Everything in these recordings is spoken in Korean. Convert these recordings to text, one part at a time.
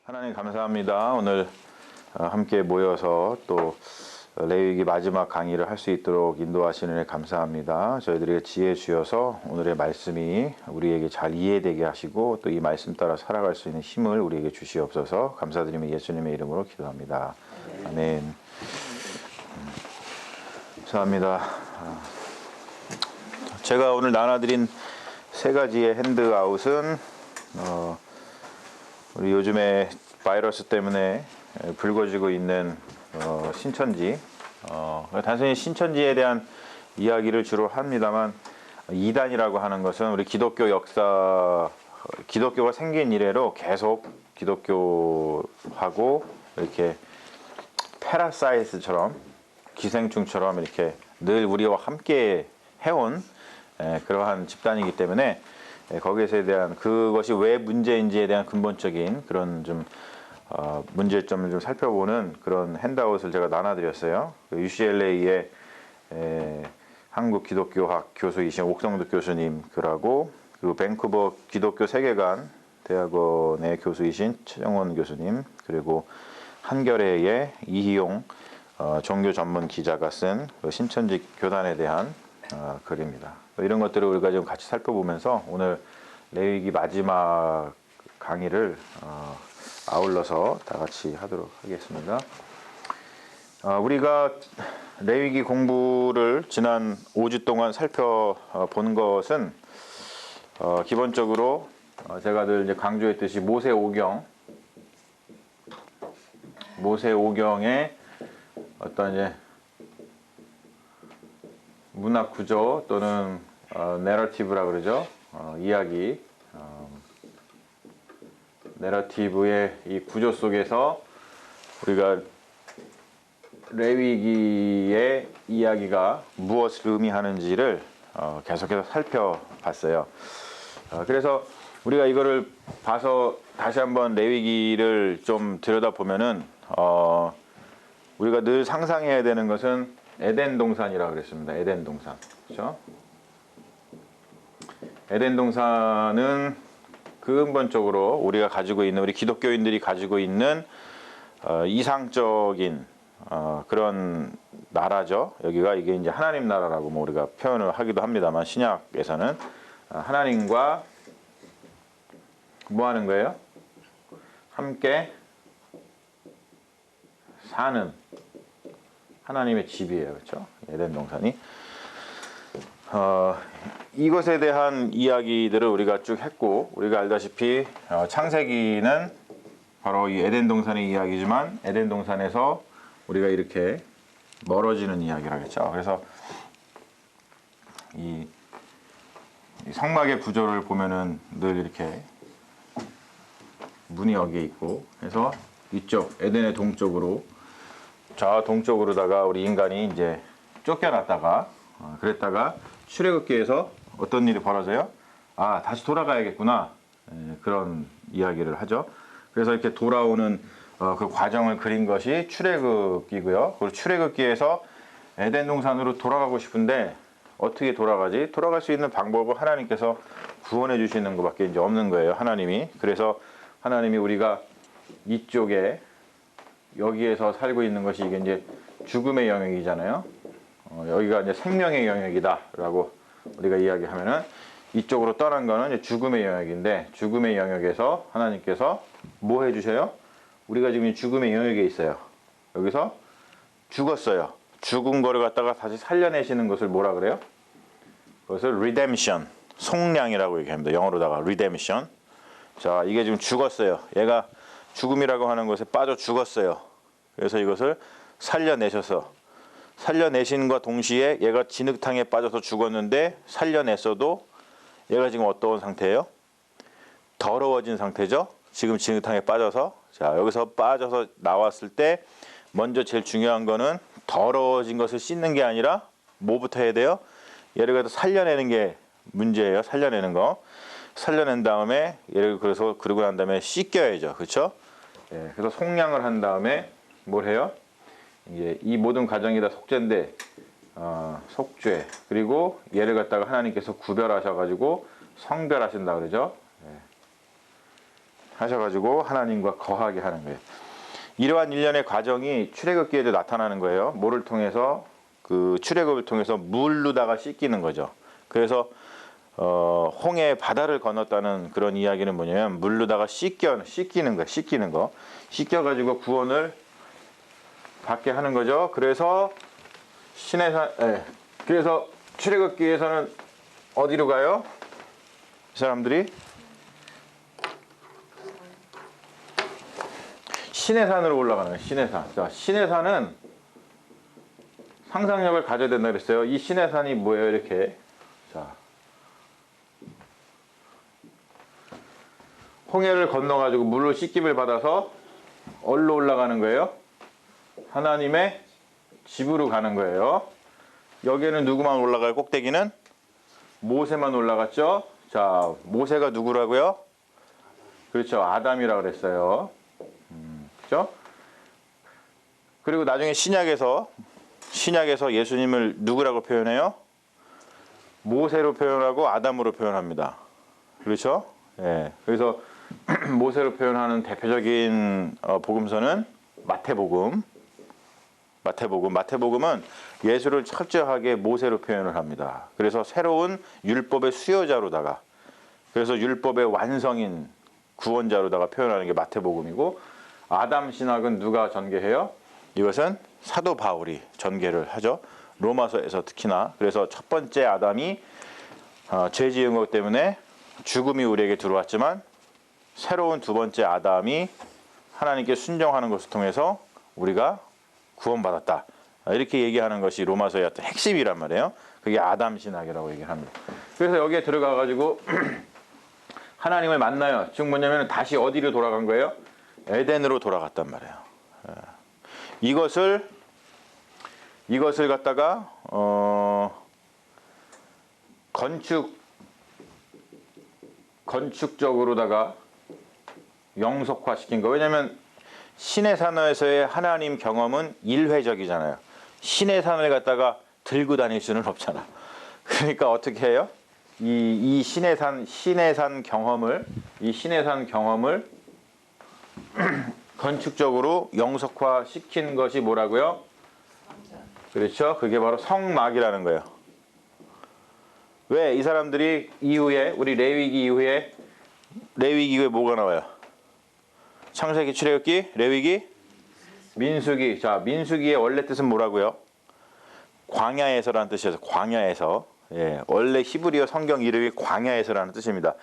하나님 감사합니다. 오늘 함께 모여서 또 레위기 마지막 강의를 할 수 있도록 인도하시는 데 감사합니다. 저희들에게 지혜 주셔서 오늘의 말씀이 우리에게 잘 이해되게 하시고 또 이 말씀 따라 살아갈 수 있는 힘을 우리에게 주시옵소서. 감사드리며 예수님의 이름으로 기도합니다. 아멘. 감사합니다. 제가 오늘 나눠드린 세 가지의 핸드아웃은 우리 요즘에 바이러스 때문에 불거지고 있는 신천지, 단순히 신천지에 대한 이야기를 주로 합니다만, 이단이라고 하는 것은 우리 기독교 역사, 기독교가 생긴 이래로 계속 기독교하고 이렇게 패러사이트처럼, 기생충처럼 이렇게 늘 우리와 함께 해온 그러한 집단이기 때문에 거기에 대한 그것이 왜 문제인지에 대한 근본적인 그런 좀 문제점을 좀 살펴보는 그런 핸드아웃을 제가 나눠드렸어요. UCLA의 한국기독교학 교수이신 옥성득 교수님 글하고, 그리고 밴쿠버 기독교 세계관 대학원의 교수이신 최정원 교수님, 그리고 한겨레의 이희용 종교 전문 기자가 쓴 신천지 교단에 대한 글입니다. 이런 것들을 우리가 좀 같이 살펴보면서 오늘 레위기 마지막 강의를 아울러서 다 같이 하도록 하겠습니다. 우리가 레위기 공부를 지난 5주 동안 살펴본 것은 기본적으로 제가 늘 이제 강조했듯이 모세오경의 어떤 이제 문학 구조 또는 내러티브라 그러죠. 이야기, 내러티브의 이 구조 속에서 우리가 레위기의 이야기가 무엇을 의미하는지를 계속해서 살펴봤어요. 그래서 우리가 이거를 봐서 다시 한번 레위기를 좀 들여다보면은 우리가 늘 상상해야 되는 것은 에덴 동산이라고 그랬습니다. 에덴 동산. 그렇죠? 에덴 동산은 근본적으로 우리가 가지고 있는, 우리 기독교인들이 가지고 있는 이상적인 그런 나라죠. 여기가 이게 이제 하나님 나라라고 뭐 우리가 표현을 하기도 합니다만, 신약에서는 하나님과 뭐 하는 거예요? 함께 사는 하나님의 집이에요. 그렇죠? 에덴 동산이. 이것에 대한 이야기들을 우리가 쭉 했고, 우리가 알다시피 창세기는 바로 이 에덴 동산의 이야기지만, 에덴 동산에서 우리가 이렇게 멀어지는 이야기라겠죠. 그래서 이 성막의 구조를 보면은 늘 이렇게 문이 여기에 있고 해서 이쪽 에덴의 동쪽으로, 저 동쪽으로다가 우리 인간이 이제 쫓겨났다가 그랬다가 출애굽기에서 어떤 일이 벌어져요? 다시 돌아가야겠구나. 그런 이야기를 하죠. 그래서 이렇게 돌아오는 그 과정을 그린 것이 출애굽기고요. 그리고 출애굽기에서 에덴 동산으로 돌아가고 싶은데 어떻게 돌아가지? 돌아갈 수 있는 방법을 하나님께서 구원해 주시는 것밖에 이제 없는 거예요. 하나님이. 그래서 하나님이 우리가 이쪽에 여기에서 살고 있는 것이 이게 이제 죽음의 영역이잖아요. 여기가 이제 생명의 영역이다라고 우리가 이야기하면은, 이쪽으로 떠난 거는 이제 죽음의 영역인데, 죽음의 영역에서 하나님께서 뭐 해주셔요? 우리가 지금 죽음의 영역에 있어요. 여기서 죽었어요. 죽은 거를 갖다가 다시 살려내시는 것을 뭐라 그래요? 그것을 redemption, 속량이라고 얘기합니다. 영어로다가 redemption. 자, 이게 지금 죽었어요. 얘가 죽음이라고 하는 것에 빠져 죽었어요. 그래서 이것을 살려내신과 동시에 얘가 진흙탕에 빠져서 죽었는데, 살려냈어도 얘가 지금 어떤 상태예요? 더러워진 상태죠. 지금 진흙탕에 빠져서. 자, 여기서 빠져서 나왔을 때 먼저 제일 중요한 거는 더러워진 것을 씻는 게 아니라 뭐부터 해야 돼요? 얘를 그래도 살려내는 게 문제예요. 살려내는 거. 살려낸 다음에 얘를 그러고 난 다음에 씻겨야죠. 그렇죠? 예, 그래서 속량을 한 다음에 뭘 해요? 이게 이 모든 과정이 다 속죄인데, 속죄. 그리고 얘를 갖다가 하나님께서 구별하셔가지고 성별하신다 그러죠. 예. 하셔가지고 하나님과 거하게 하는 거예요. 이러한 일련의 과정이 출애굽기에도 나타나는 거예요. 뭐를 통해서? 그 출애굽을 통해서 물로다가 씻기는 거죠. 그래서 홍해 바다를 건넜다는 그런 이야기는 뭐냐면 물로다가 씻기는 거예요. 씻기는 거. 씻겨가지고 구원을 받게 하는 거죠. 그래서 그래서 출애굽기에서는 어디로 가요? 이 사람들이 시내산으로 올라가는 거예요. 시내산. 자, 시내산은 상상력을 가져야 된다 그랬어요. 이 시내산이 뭐예요? 이렇게. 자, 홍해를 건너가지고 물로 씻김을 받아서 어디로 올라가는 거예요? 하나님의 집으로 가는 거예요. 여기에는 누구만 올라가요? 꼭대기는? 모세만 올라갔죠? 자, 모세가 누구라고요? 그렇죠. 아담이라고 그랬어요. 그렇죠? 그리고 나중에 신약에서 예수님을 누구라고 표현해요? 모세로 표현하고 아담으로 표현합니다. 그렇죠? 예. 그래서 모세로 표현하는 대표적인 복음서는 마태복음. 마태복음은 예수를 철저하게 모세로 표현을 합니다. 그래서 새로운 율법의 수요자로다가, 그래서 율법의 완성인 구원자로다가 표현하는 게 마태복음이고, 아담 신학은 누가 전개해요? 이것은 사도 바울이 전개를 하죠. 로마서에서 특히나. 그래서 첫 번째 아담이 죄 지은 것 때문에 죽음이 우리에게 들어왔지만, 새로운 두 번째 아담이 하나님께 순종하는 것을 통해서 우리가 구원받았다. 이렇게 얘기하는 것이 로마서의 어떤 핵심이란 말이에요. 그게 아담 신학이라고 얘기를 합니다. 그래서 여기에 들어가가지고 하나님을 만나요. 즉 뭐냐면 다시 어디로 돌아간 거예요? 에덴으로 돌아갔단 말이에요. 이것을 갖다가 건축적으로다가 영속화시킨 거. 왜냐하면 신의 산에서의 하나님 경험은 일회적이잖아요. 신의 산을 갖다가 들고 다닐 수는 없잖아. 그러니까 어떻게 해요? 이 신의 산 경험을 건축적으로 영속화시킨 것이 뭐라고요? 그렇죠. 그게 바로 성막이라는 거예요. 왜 이 사람들이 이후에, 우리 레위기 이후에 뭐가 나와요? 창세기, 출애굽기, 레위기, 민수기. 자, 민수기의 원래 뜻은 뭐라고요? 광야에서라는 뜻이어서, 광야에서. 예, 원래 히브리어 성경 이름이 광야에서라는 뜻입니다.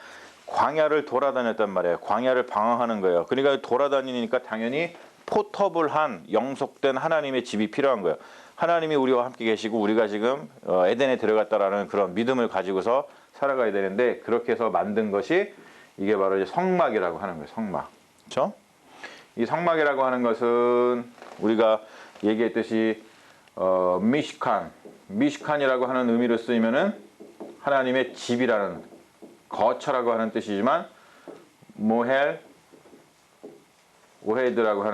광야를 돌아다녔단 말이에요. 광야를 방황하는 거예요. 그러니까 돌아다니니까 당연히 포터블한 영속된 하나님의 집이 필요한 거예요. 하나님이 우리와 함께 계시고 우리가 지금 에덴에 들어갔다라는 그런 믿음을 가지고서 살아가야 되는데, 그렇게 해서 만든 것이 이게 바로 이제 성막이라고 하는 거예요. 성막. 그렇죠? 이 성막이라고 하는 것은 우리가 얘기했듯이 미시칸이라고 하는 의미로 쓰이면은 하나님의 집이라는, 거처라고 하는 뜻이지만, 오헬 모헤드라고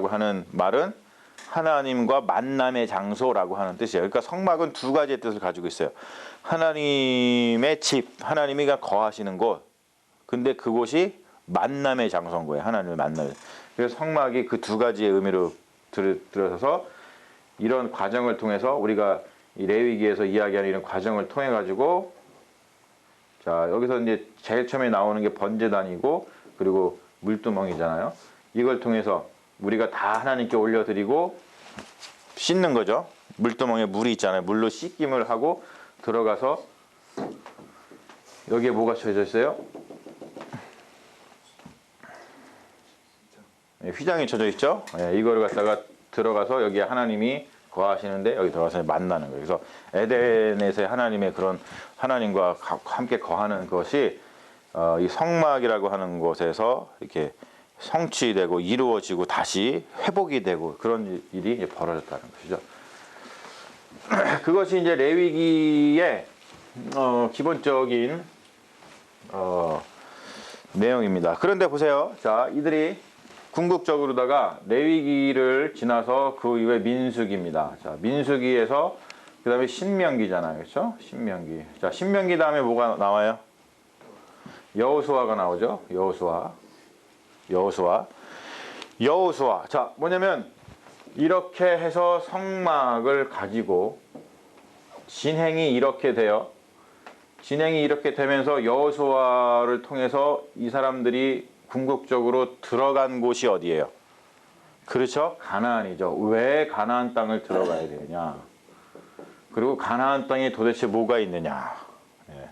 하는 말은 하나님과 만남의 장소라고 하는 뜻이에요. 그러니까 성막은 두 가지의 뜻을 가지고 있어요. 하나님의 집, 하나님이 거하시는 곳. 근데 그곳이 만남의 장소인 거예요. 하나님을 만나요. 그래서 성막이 그 두 가지의 의미로 들어서서 이런 과정을 통해서 우리가 이 레위기에서 이야기하는 이런 과정을 통해 가지고, 자, 여기서 이제 제일 처음에 나오는 게 번제단이고, 그리고 물두멍이잖아요. 이걸 통해서 우리가 다 하나님께 올려드리고 씻는 거죠. 물두멍에 물이 있잖아요. 물로 씻김을 하고 들어가서, 여기에 뭐가 쳐져 있어요? 휘장이 쳐져 있죠. 이거를 갖다가 들어가서 여기에 하나님이 거하시는데, 여기 들어가서 만나는 거예요. 그래서 에덴에서의 하나님의 그런 하나님과 함께 거하는 것이 이 성막이라고 하는 곳에서 이렇게 성취되고 이루어지고 다시 회복이 되고 그런 일이 이제 벌어졌다는 것이죠. 그것이 이제 레위기의 기본적인 내용입니다. 그런데 보세요. 자, 이들이 궁극적으로다가 레위기를 지나서 그 이후에 민수기입니다. 자, 민수기에서 그 다음에 신명기잖아요. 그렇죠? 신명기. 자, 신명기 다음에 뭐가 나와요? 여호수아가 나오죠. 여호수아. 자, 뭐냐면 이렇게 해서 성막을 가지고 진행이 이렇게 돼요. 진행이 이렇게 되면서 여호수아를 통해서 이 사람들이 궁극적으로 들어간 곳이 어디예요? 그렇죠? 가나안이죠. 왜 가나안 땅을 들어가야 되느냐? 그리고 가나안 땅에 도대체 뭐가 있느냐? 예.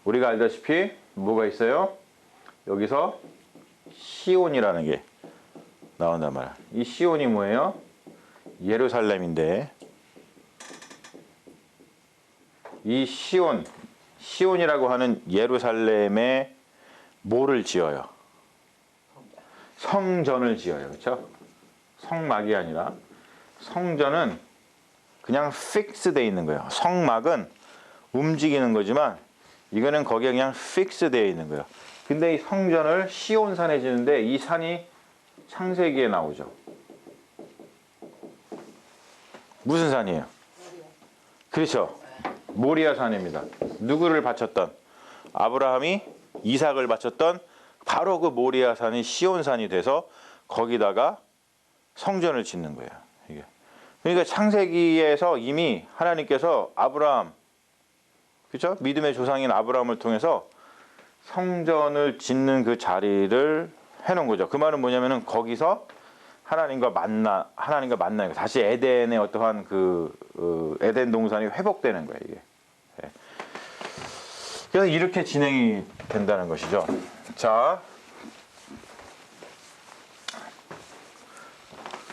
우리가 알다시피 뭐가 있어요? 여기서 시온이라는 게 나온단 말이야. 이 시온이 뭐예요? 예루살렘인데 이 시온이라고 하는 예루살렘에 뭐를 지어요? 성전을 지어요. 그렇죠? 성막이 아니라 성전은 그냥 픽스 돼 있는 거예요. 성막은 움직이는 거지만 이거는 거기에 그냥 픽스 되어 있는 거예요. 근데 이 성전을 시온산에 지는데 이 산이 창세기에 나오죠. 무슨 산이에요? 그렇죠. 모리아 산입니다. 누구를 바쳤던? 아브라함이 이삭을 바쳤던 바로 그 모리아 산이 시온산이 돼서 거기다가 성전을 짓는 거예요. 이게. 그러니까 창세기에서 이미 하나님께서 아브라함, 그렇죠? 믿음의 조상인 아브라함을 통해서 성전을 짓는 그 자리를 해놓은 거죠. 그 말은 뭐냐면은 거기서 하나님과 만나는 거. 다시 에덴의 어떠한 에덴 동산이 회복되는 거예요, 이게. 예. 그래서 이렇게 진행이 된다는 것이죠. 자.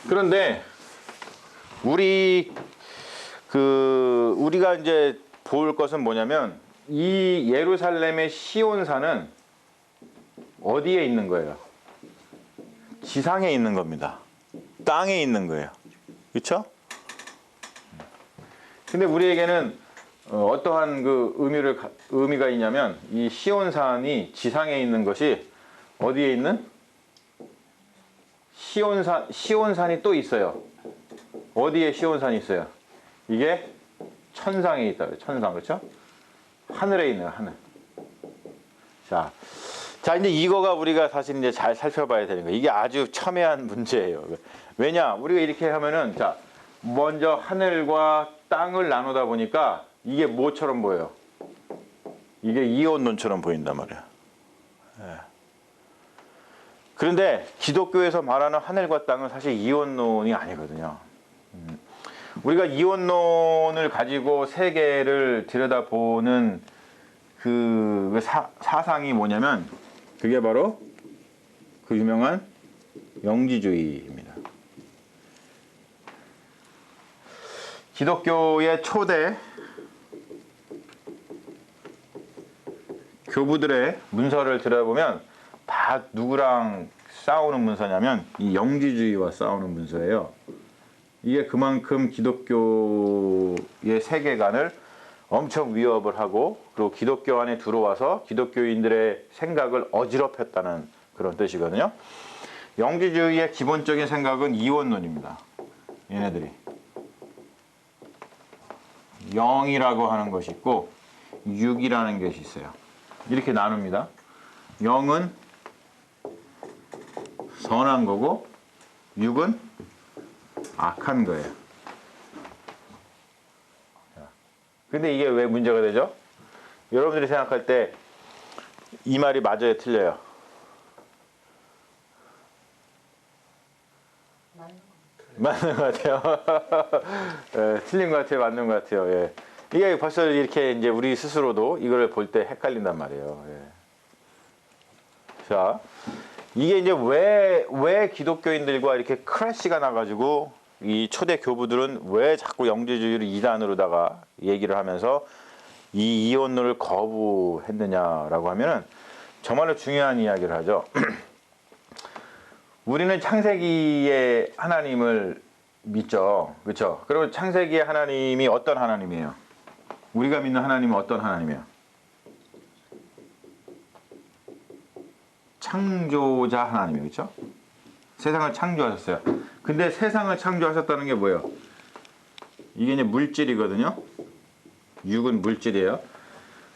그런데 우리가 이제 볼 것은 뭐냐면 이 예루살렘의 시온산은 어디에 있는 거예요? 지상에 있는 겁니다. 땅에 있는 거예요. 그렇죠? 근데 우리에게는 어떠한 의미가 있냐면 이 시온산이 지상에 있는 것이 어디에 있는? 시온산이 또 있어요. 어디에 시온산이 있어요? 이게 천상에 있다. 천상, 그렇죠? 하늘에 있는 하늘. 자, 이제 이거가 우리가 사실 이제 잘 살펴봐야 되는 거예요. 이게 아주 첨예한 문제예요. 왜냐? 우리가 이렇게 하면은 자, 먼저 하늘과 땅을 나누다 보니까 이게 뭐처럼 보여요? 이게 이혼론처럼 보인단 말이야. 예. 그런데 기독교에서 말하는 하늘과 땅은 사실 이혼론이 아니거든요. 우리가 이혼론을 가지고 세계를 들여다보는 그 사상이 뭐냐면 그게 바로 그 유명한 영지주의입니다. 기독교의 초대 교부들의 문서를 들여다보면 다 누구랑 싸우는 문서냐면 이 영지주의와 싸우는 문서예요. 이게 그만큼 기독교의 세계관을 엄청 위협을 하고 그리고 기독교 안에 들어와서 기독교인들의 생각을 어지럽혔다는 그런 뜻이거든요. 영지주의의 기본적인 생각은 이원론입니다. 얘네들이 영이라고 하는 것이 있고 육이라는 것이 있어요. 이렇게 나눕니다. 영은 선한 거고 육은 악한 거예요. 근데 이게 왜 문제가 되죠? 여러분들이 생각할 때 이 말이 맞아요, 틀려요? 맞는 것 같아요. 예, 틀린 것 같아요, 맞는 것 같아요. 예. 이게 벌써 이렇게 이제 우리 스스로도 이걸 볼 때 헷갈린단 말이에요. 예. 자, 이게 이제 왜 기독교인들과 이렇게 크래시가 나가지고 이 초대 교부들은 왜 자꾸 영지주의를 이단으로다가 얘기를 하면서 이 이혼론을 거부했느냐라고 하면은 정말로 중요한 이야기를 하죠. 우리는 창세기의 하나님을 믿죠. 그렇죠? 그리고 창세기의 하나님이 어떤 하나님이에요? 우리가 믿는 하나님은 어떤 하나님이에요? 창조자 하나님이에요. 그렇죠? 세상을 창조하셨어요. 근데 세상을 창조하셨다는 게 뭐예요? 이게 이제 물질이거든요. 육은 물질이에요.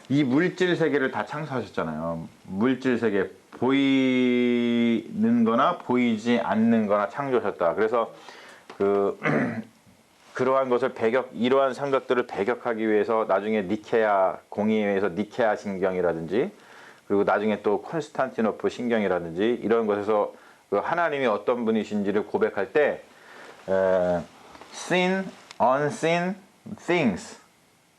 이 물질 세계를 다 창조하셨잖아요. 물질 세계, 보이는 거나 보이지 않는 거나 창조하셨다. 그래서 그러한 것을 이러한 생각들을 배격하기 위해서 나중에 니케아 공의회에서 니케아 신경이라든지, 그리고 나중에 또 콘스탄티노플 신경이라든지 이런 것에서 그 하나님이 어떤 분이신지를 고백할 때 seen, unseen things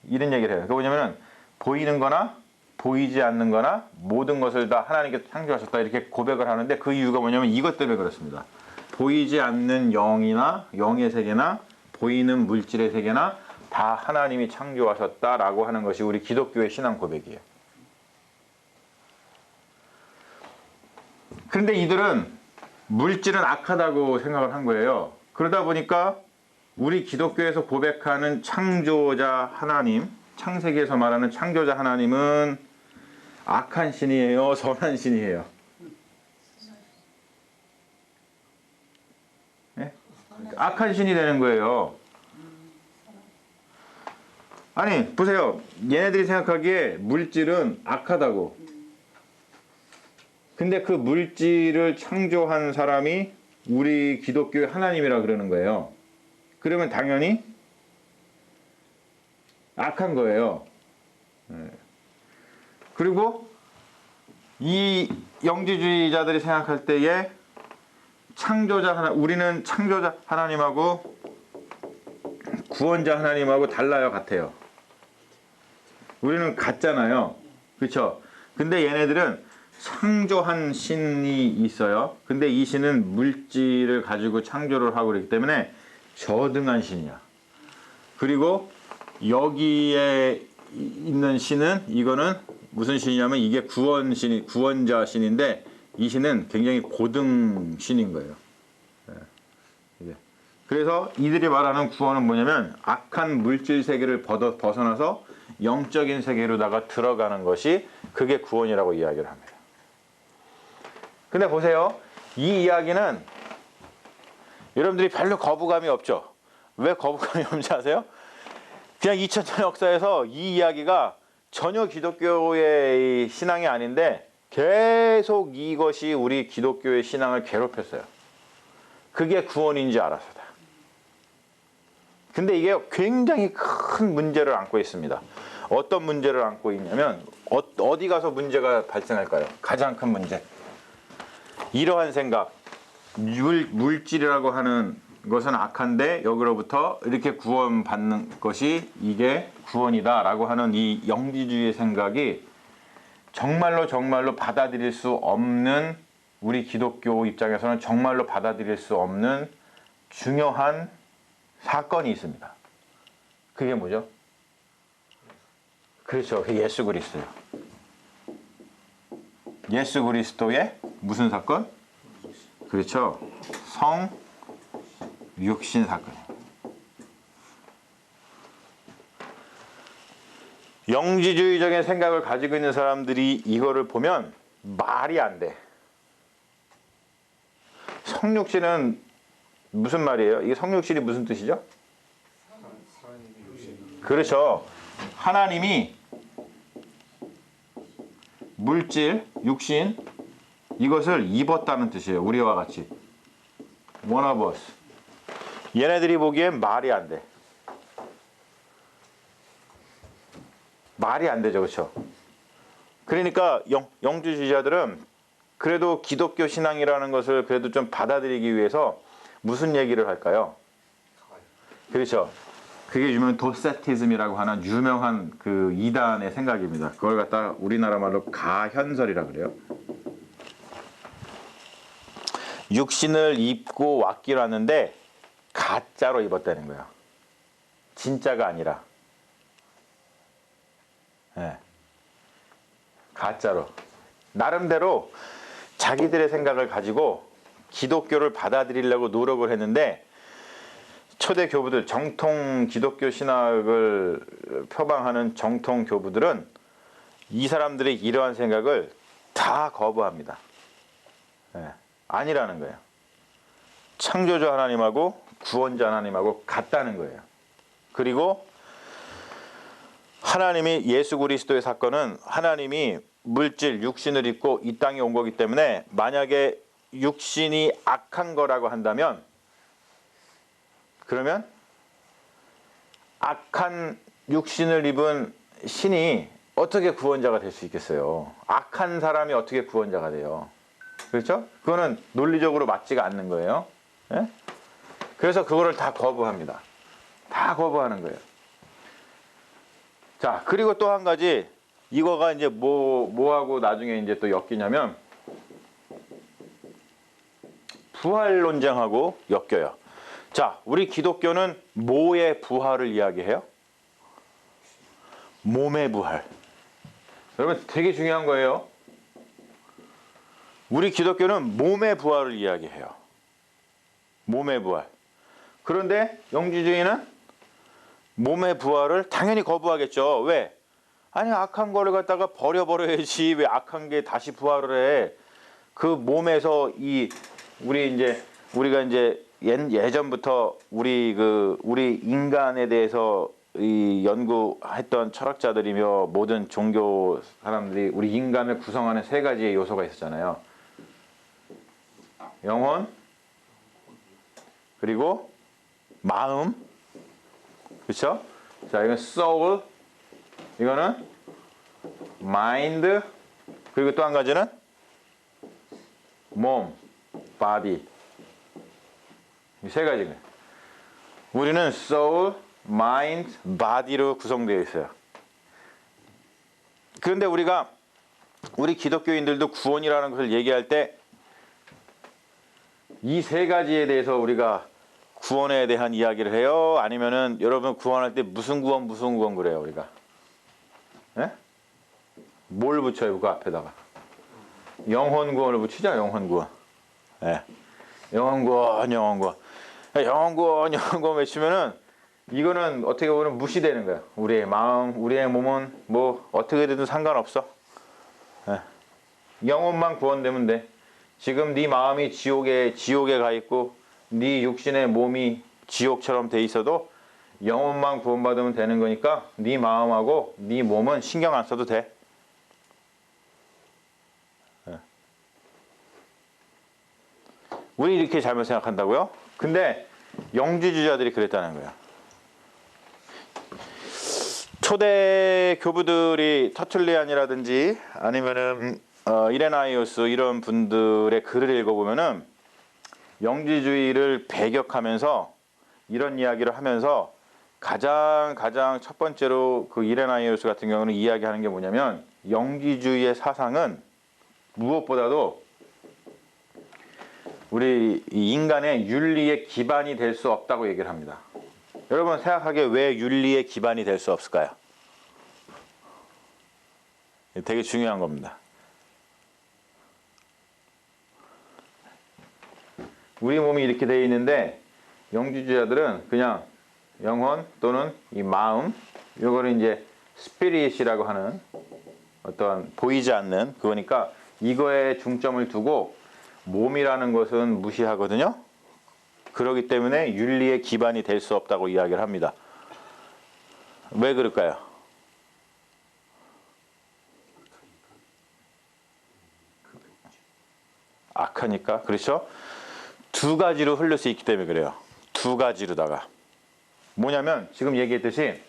이런 얘기를 해요. 그게 뭐냐면은 보이는 거나 보이지 않는 거나 모든 것을 다 하나님께서 창조하셨다 이렇게 고백을 하는데, 그 이유가 뭐냐면 이것 때문에 그렇습니다. 보이지 않는 영이나 영의 세계나 보이는 물질의 세계나 다 하나님이 창조하셨다라고 하는 것이 우리 기독교의 신앙 고백이에요. 그런데 이들은 물질은 악하다고 생각을 한 거예요. 그러다 보니까 우리 기독교에서 고백하는 창조자 하나님, 창세기에서 말하는 창조자 하나님은 악한 신이에요, 선한 신이에요? 네? 악한 신이 되는 거예요. 아니 보세요. 얘네들이 생각하기에 물질은 악하다고. 근데 그 물질을 창조한 사람이 우리 기독교의 하나님이라 그러는 거예요. 그러면 당연히 악한 거예요. 그리고 이 영지주의자들이 생각할 때에 우리는 창조자 하나님하고 구원자 하나님하고 달라요, 같아요. 우리는 같잖아요. 그렇죠? 근데 얘네들은 창조한 신이 있어요. 근데 이 신은 물질을 가지고 창조를 하고 그렇기 때문에 저등한 신이야. 그리고 여기에 있는 신은, 이거는 무슨 신이냐면 이게 구원자 신인데, 이 신은 굉장히 고등 신인 거예요. 그래서 이들이 말하는 구원은 뭐냐면 악한 물질 세계를 벗어나서 영적인 세계로다가 들어가는 것이, 그게 구원이라고 이야기를 합니다. 근데 보세요. 이 이야기는 여러분들이 별로 거부감이 없죠. 왜 거부감이 없는지 아세요? 그냥 2000년 역사에서 이 이야기가 전혀 기독교의 신앙이 아닌데 계속 이것이 우리 기독교의 신앙을 괴롭혔어요. 그게 구원인지 알았어요. 근데 이게 굉장히 큰 문제를 안고 있습니다. 어떤 문제를 안고 있냐면 어디 가서 문제가 발생할까요? 가장 큰 문제. 이러한 생각, 물질이라고 하는 것은 악한데 여기로부터 이렇게 구원받는 것이 이게 구원이다라고 하는 이 영지주의의 생각이 정말로 받아들일 수 없는, 우리 기독교 입장에서는 정말로 받아들일 수 없는 중요한 사건이 있습니다. 그게 뭐죠? 그렇죠. 예수 그리스도요. 예수 그리스도의 무슨 사건? 그렇죠. 성 육신 사건. 영지주의적인 생각을 가지고 있는 사람들이 이거를 보면 말이 안 돼. 성육신은 무슨 말이에요? 이게 성육신이 무슨 뜻이죠? 그렇죠. 하나님이 물질, 육신, 이것을 입었다는 뜻이에요. 우리와 같이. One of us. 얘네들이 보기엔 말이 안 돼. 말이 안 되죠. 그렇죠? 그러니까 영주주의자들은 그래도 기독교 신앙이라는 것을 그래도 좀 받아들이기 위해서 무슨 얘기를 할까요? 그렇죠. 그게 유명한 도세티즘이라고 하는 유명한 그 이단의 생각입니다. 그걸 갖다 우리나라 말로 가현설이라 그래요. 육신을 입고 왔기로 하는데 가짜로 입었다는 거예요. 진짜가 아니라. 네. 가짜로. 나름대로 자기들의 생각을 가지고 기독교를 받아들이려고 노력을 했는데, 초대 교부들, 정통 기독교 신학을 표방하는 정통 교부들은 이 사람들의 이러한 생각을 다 거부합니다. 네. 아니라는 거예요. 창조자 하나님하고 구원자 하나님하고 같다는 거예요. 그리고 하나님이 예수 그리스도의 사건은 하나님이 물질, 육신을 입고 이 땅에 온 거기 때문에 만약에 육신이 악한 거라고 한다면 그러면 악한 육신을 입은 신이 어떻게 구원자가 될 수 있겠어요? 악한 사람이 어떻게 구원자가 돼요? 그렇죠? 그거는 논리적으로 맞지가 않는 거예요. 예? 그래서 그거를 다 거부합니다. 다 거부하는 거예요. 자, 그리고 또 한 가지, 이거가 이제 뭐하고 나중에 이제 또 엮이냐면, 부활 논쟁하고 엮여요. 자, 우리 기독교는 뭐의 부활을 이야기해요? 몸의 부활. 여러분, 되게 중요한 거예요. 우리 기독교는 몸의 부활을 이야기해요. 몸의 부활. 그런데 영지주의는 몸의 부활을 당연히 거부하겠죠. 왜? 아니, 악한 거를 갖다가 버려야지. 왜 악한 게 다시 부활을 해? 그 몸에서 우리가 이제 예전부터 우리 인간에 대해서 이 연구했던 철학자들이며 모든 종교 사람들이 우리 인간을 구성하는 세 가지의 요소가 있었잖아요. 영혼, 그리고 마음, 그렇죠? 자, 이건 soul, 이거는 mind, 그리고 또 한 가지는 몸, body. 이 세 가지는 우리는 soul, mind, body로 구성되어 있어요. 그런데 우리 기독교인들도 구원이라는 것을 얘기할 때 이 세 가지에 대해서 우리가 구원에 대한 이야기를 해요? 아니면은 여러분 구원할 때 무슨 구원 그래요, 우리가? 예? 뭘 붙여요, 그 앞에다가? 영혼 구원을 붙이죠, 영혼 구원. 예. 영혼 구원. 영혼 구원 외치면은 이거는 어떻게 보면 무시되는 거야. 우리의 마음, 우리의 몸은 뭐 어떻게 되든 상관없어. 예. 영혼만 구원되면 돼. 지금 네 마음이 지옥에 가 있고 네 육신의 몸이 지옥처럼 돼 있어도 영혼만 구원받으면 되는 거니까 네 마음하고 네 몸은 신경 안 써도 돼. 예. 우리 이렇게 잘못 생각한다고요? 근데 영지주의자들이 그랬다는 거야. 초대 교부들이 터툴리안이라든지 아니면은 이레나이우스 이런 분들의 글을 읽어보면은 영지주의를 배격하면서 이런 이야기를 하면서 가장 첫 번째로 그 이레나이우스 같은 경우는 이야기하는 게 뭐냐면 영지주의의 사상은 무엇보다도 우리 인간의 윤리의 기반이 될 수 없다고 얘기를 합니다. 여러분 생각하기에 왜 윤리의 기반이 될 수 없을까요? 되게 중요한 겁니다. 우리 몸이 이렇게 되어 있는데 영지주의자들은 그냥 영혼 또는 이 마음, 이거를 이제 스피릿이라고 하는 어떤 보이지 않는 그거니까 이거에 중점을 두고 몸이라는 것은 무시하거든요. 그렇기 때문에 윤리의 기반이 될 수 없다고 이야기를 합니다. 왜 그럴까요? 악하니까. 그렇죠? 두 가지로 흘릴 수 있기 때문에 그래요. 두 가지로다가. 뭐냐면 지금 얘기했듯이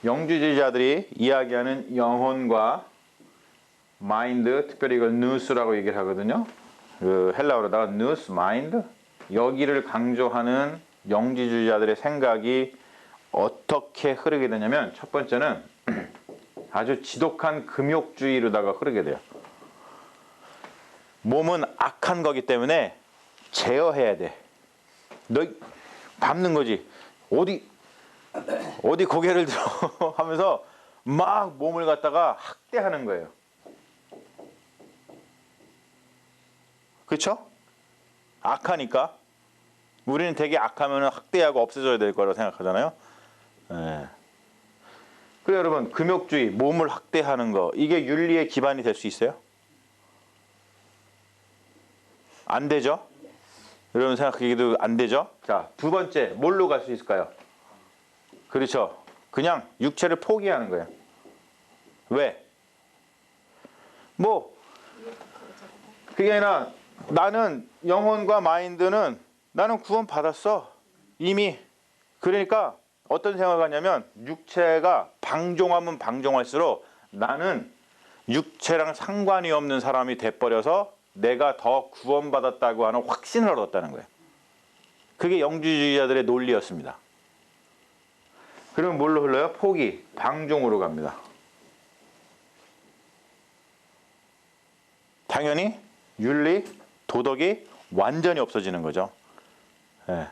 영지주의자들이 이야기하는 영혼과 마인드, 특별히 이걸 누스라고 얘기를 하거든요. 그 헬라어로다가 누스, 마인드, 여기를 강조하는 영지주의자들의 생각이 어떻게 흐르게 되냐면 첫 번째는 아주 지독한 금욕주의로다가 흐르게 돼요. 몸은 악한 거기 때문에 제어해야 돼. 너 밟는 거지. 어디 고개를 들어 하면서 막 몸을 갖다가 학대하는 거예요. 그렇죠? 악하니까. 우리는 되게 악하면 학대하고 없애줘야 될 거라고 생각하잖아요. 예. 그래 여러분 금욕주의, 몸을 학대하는 거 이게 윤리의 기반이 될 수 있어요? 안 되죠? 여러분 생각하기도 안 되죠? 자, 두 번째 뭘로 갈 수 있을까요? 그렇죠. 그냥 육체를 포기하는 거예요. 왜? 뭐 그게 아니라 나는 영혼과 마인드는 나는 구원 받았어 이미. 그러니까 어떤 생각을 하냐면 육체가 방종하면 방종할수록 나는 육체랑 상관이 없는 사람이 돼버려서 내가 더 구원받았다고 하는 확신을 얻었다는 거예요. 그게 영주주의자들의 논리였습니다. 그러면 뭘로 흘러요? 포기, 방종으로 갑니다. 당연히 윤리, 도덕이 완전히 없어지는 거죠. 예.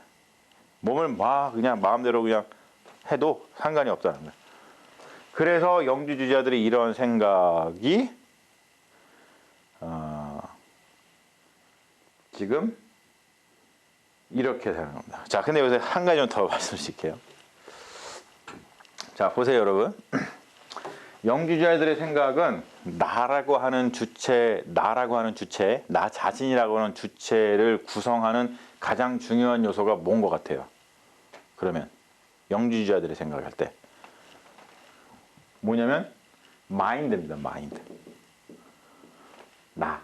몸을 막 그냥 마음대로 그냥 해도 상관이 없다는 거예요. 그래서 영주주의자들이 이런 생각이 지금 이렇게 생각합니다. 자, 근데 여기서 한 가지 좀 더 말씀드릴게요. 자, 보세요, 여러분. 영주주의자들의 생각은 나라고 하는 주체, 나 자신이라고 하는 주체를 구성하는 가장 중요한 요소가 뭔 것 같아요? 그러면 영주주의자들의 생각을 할 때 뭐냐면 마인드입니다. 마인드. 나.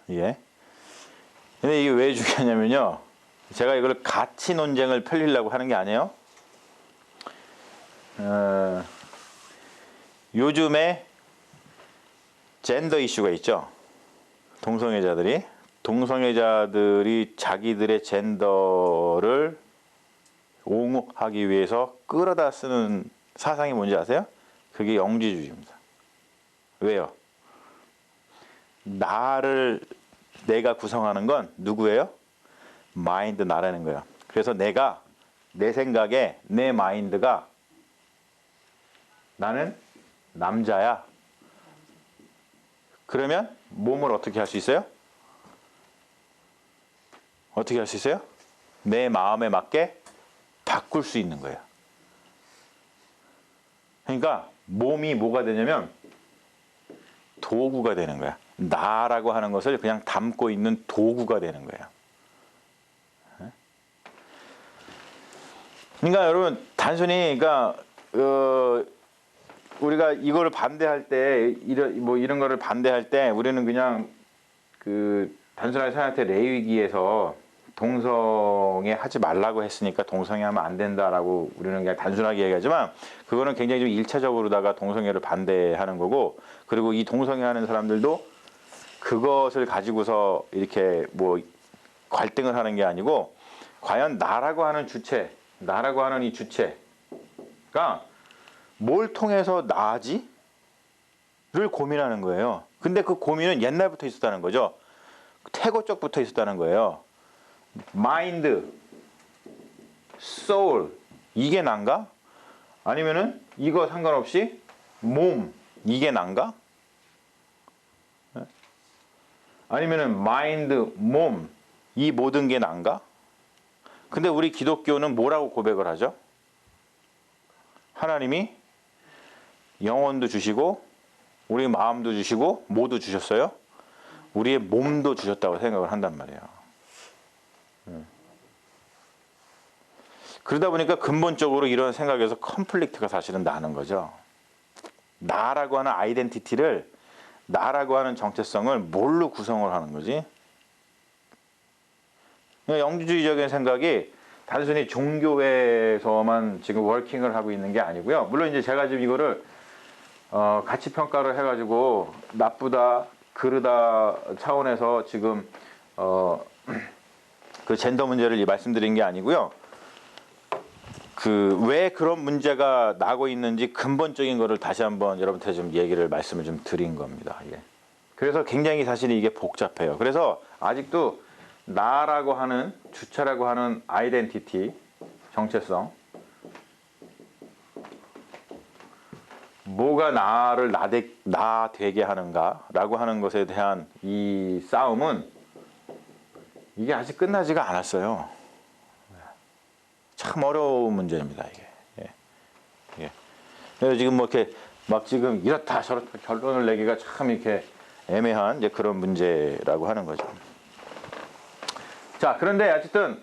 예. 근데 이게 왜 중요하냐면요. 제가 이걸 가치 논쟁을 펼리려고 하는 게 아니에요. 요즘에 젠더 이슈가 있죠. 동성애자들이 자기들의 젠더를 옹호하기 위해서 끌어다 쓰는 사상이 뭔지 아세요? 그게 영주주의입니다. 왜요? 내가 구성하는 건 누구예요? 마인드 나라는 거예요. 그래서 내 생각에 내 마인드가 나는 남자야. 그러면 몸을 어떻게 할 수 있어요? 어떻게 할 수 있어요? 내 마음에 맞게 바꿀 수 있는 거예요. 그러니까 몸이 뭐가 되냐면 도구가 되는 거야. 나라고 하는 것을 그냥 담고 있는 도구가 되는 거예요. 그러니까 여러분 단순히 우리가 이거를 반대할 때 이런 거를 반대할 때 우리는 그냥 단순하게 생각할 때 레위기에서 동성애 하지 말라고 했으니까 동성애 하면 안 된다라고 우리는 그냥 단순하게 얘기하지만 그거는 굉장히 좀 일차적으로다가 동성애를 반대하는 거고, 그리고 이 동성애 하는 사람들도 그것을 가지고서 이렇게 뭐 갈등을 하는 게 아니고 과연 나라고 하는 이 주체가 뭘 통해서 나아지를 고민하는 거예요. 근데 그 고민은 옛날부터 있었다는 거죠. 태고 쪽부터 있었다는 거예요. 마인드, 소울, 이게 난가? 아니면은 이거 상관없이 몸, 이게 난가? 아니면은 마인드, 몸, 이 모든 게 난가? 근데 우리 기독교는 뭐라고 고백을 하죠? 하나님이 영혼도 주시고 우리 마음도 주시고 모두 주셨어요. 우리의 몸도 주셨다고 생각을 한단 말이에요. 그러다 보니까 근본적으로 이런 생각에서 컨플릭트가 사실은 나는 거죠. 나라고 하는 아이덴티티를, 나라고 하는 정체성을 뭘로 구성을 하는 거지? 영주주의적인 생각이 단순히 종교에서만 지금 워킹을 하고 있는 게 아니고요. 물론 이제 제가 지금 이거를 가치 평가를 해가지고 나쁘다, 그르다 차원에서 지금 그 젠더 문제를 말씀드린 게 아니고요. 왜 그런 문제가 나고 있는지 근본적인 거를 다시 한번 여러분한테 좀 말씀을 좀 드린 겁니다. 예. 그래서 굉장히 사실 이게 복잡해요. 그래서 아직도 나라고 하는, 주체라고 하는 아이덴티티, 정체성, 뭐가 나를 나 되게 하는가라고 하는 것에 대한 이 싸움은 이게 아직 끝나지가 않았어요. 참 어려운 문제입니다, 이게. 예. 예. 그래서 지금 뭐 이렇게 막 지금 이렇다 저렇다 결론을 내기가 참 이렇게 애매한 이제 그런 문제라고 하는 거죠. 자, 그런데 어쨌든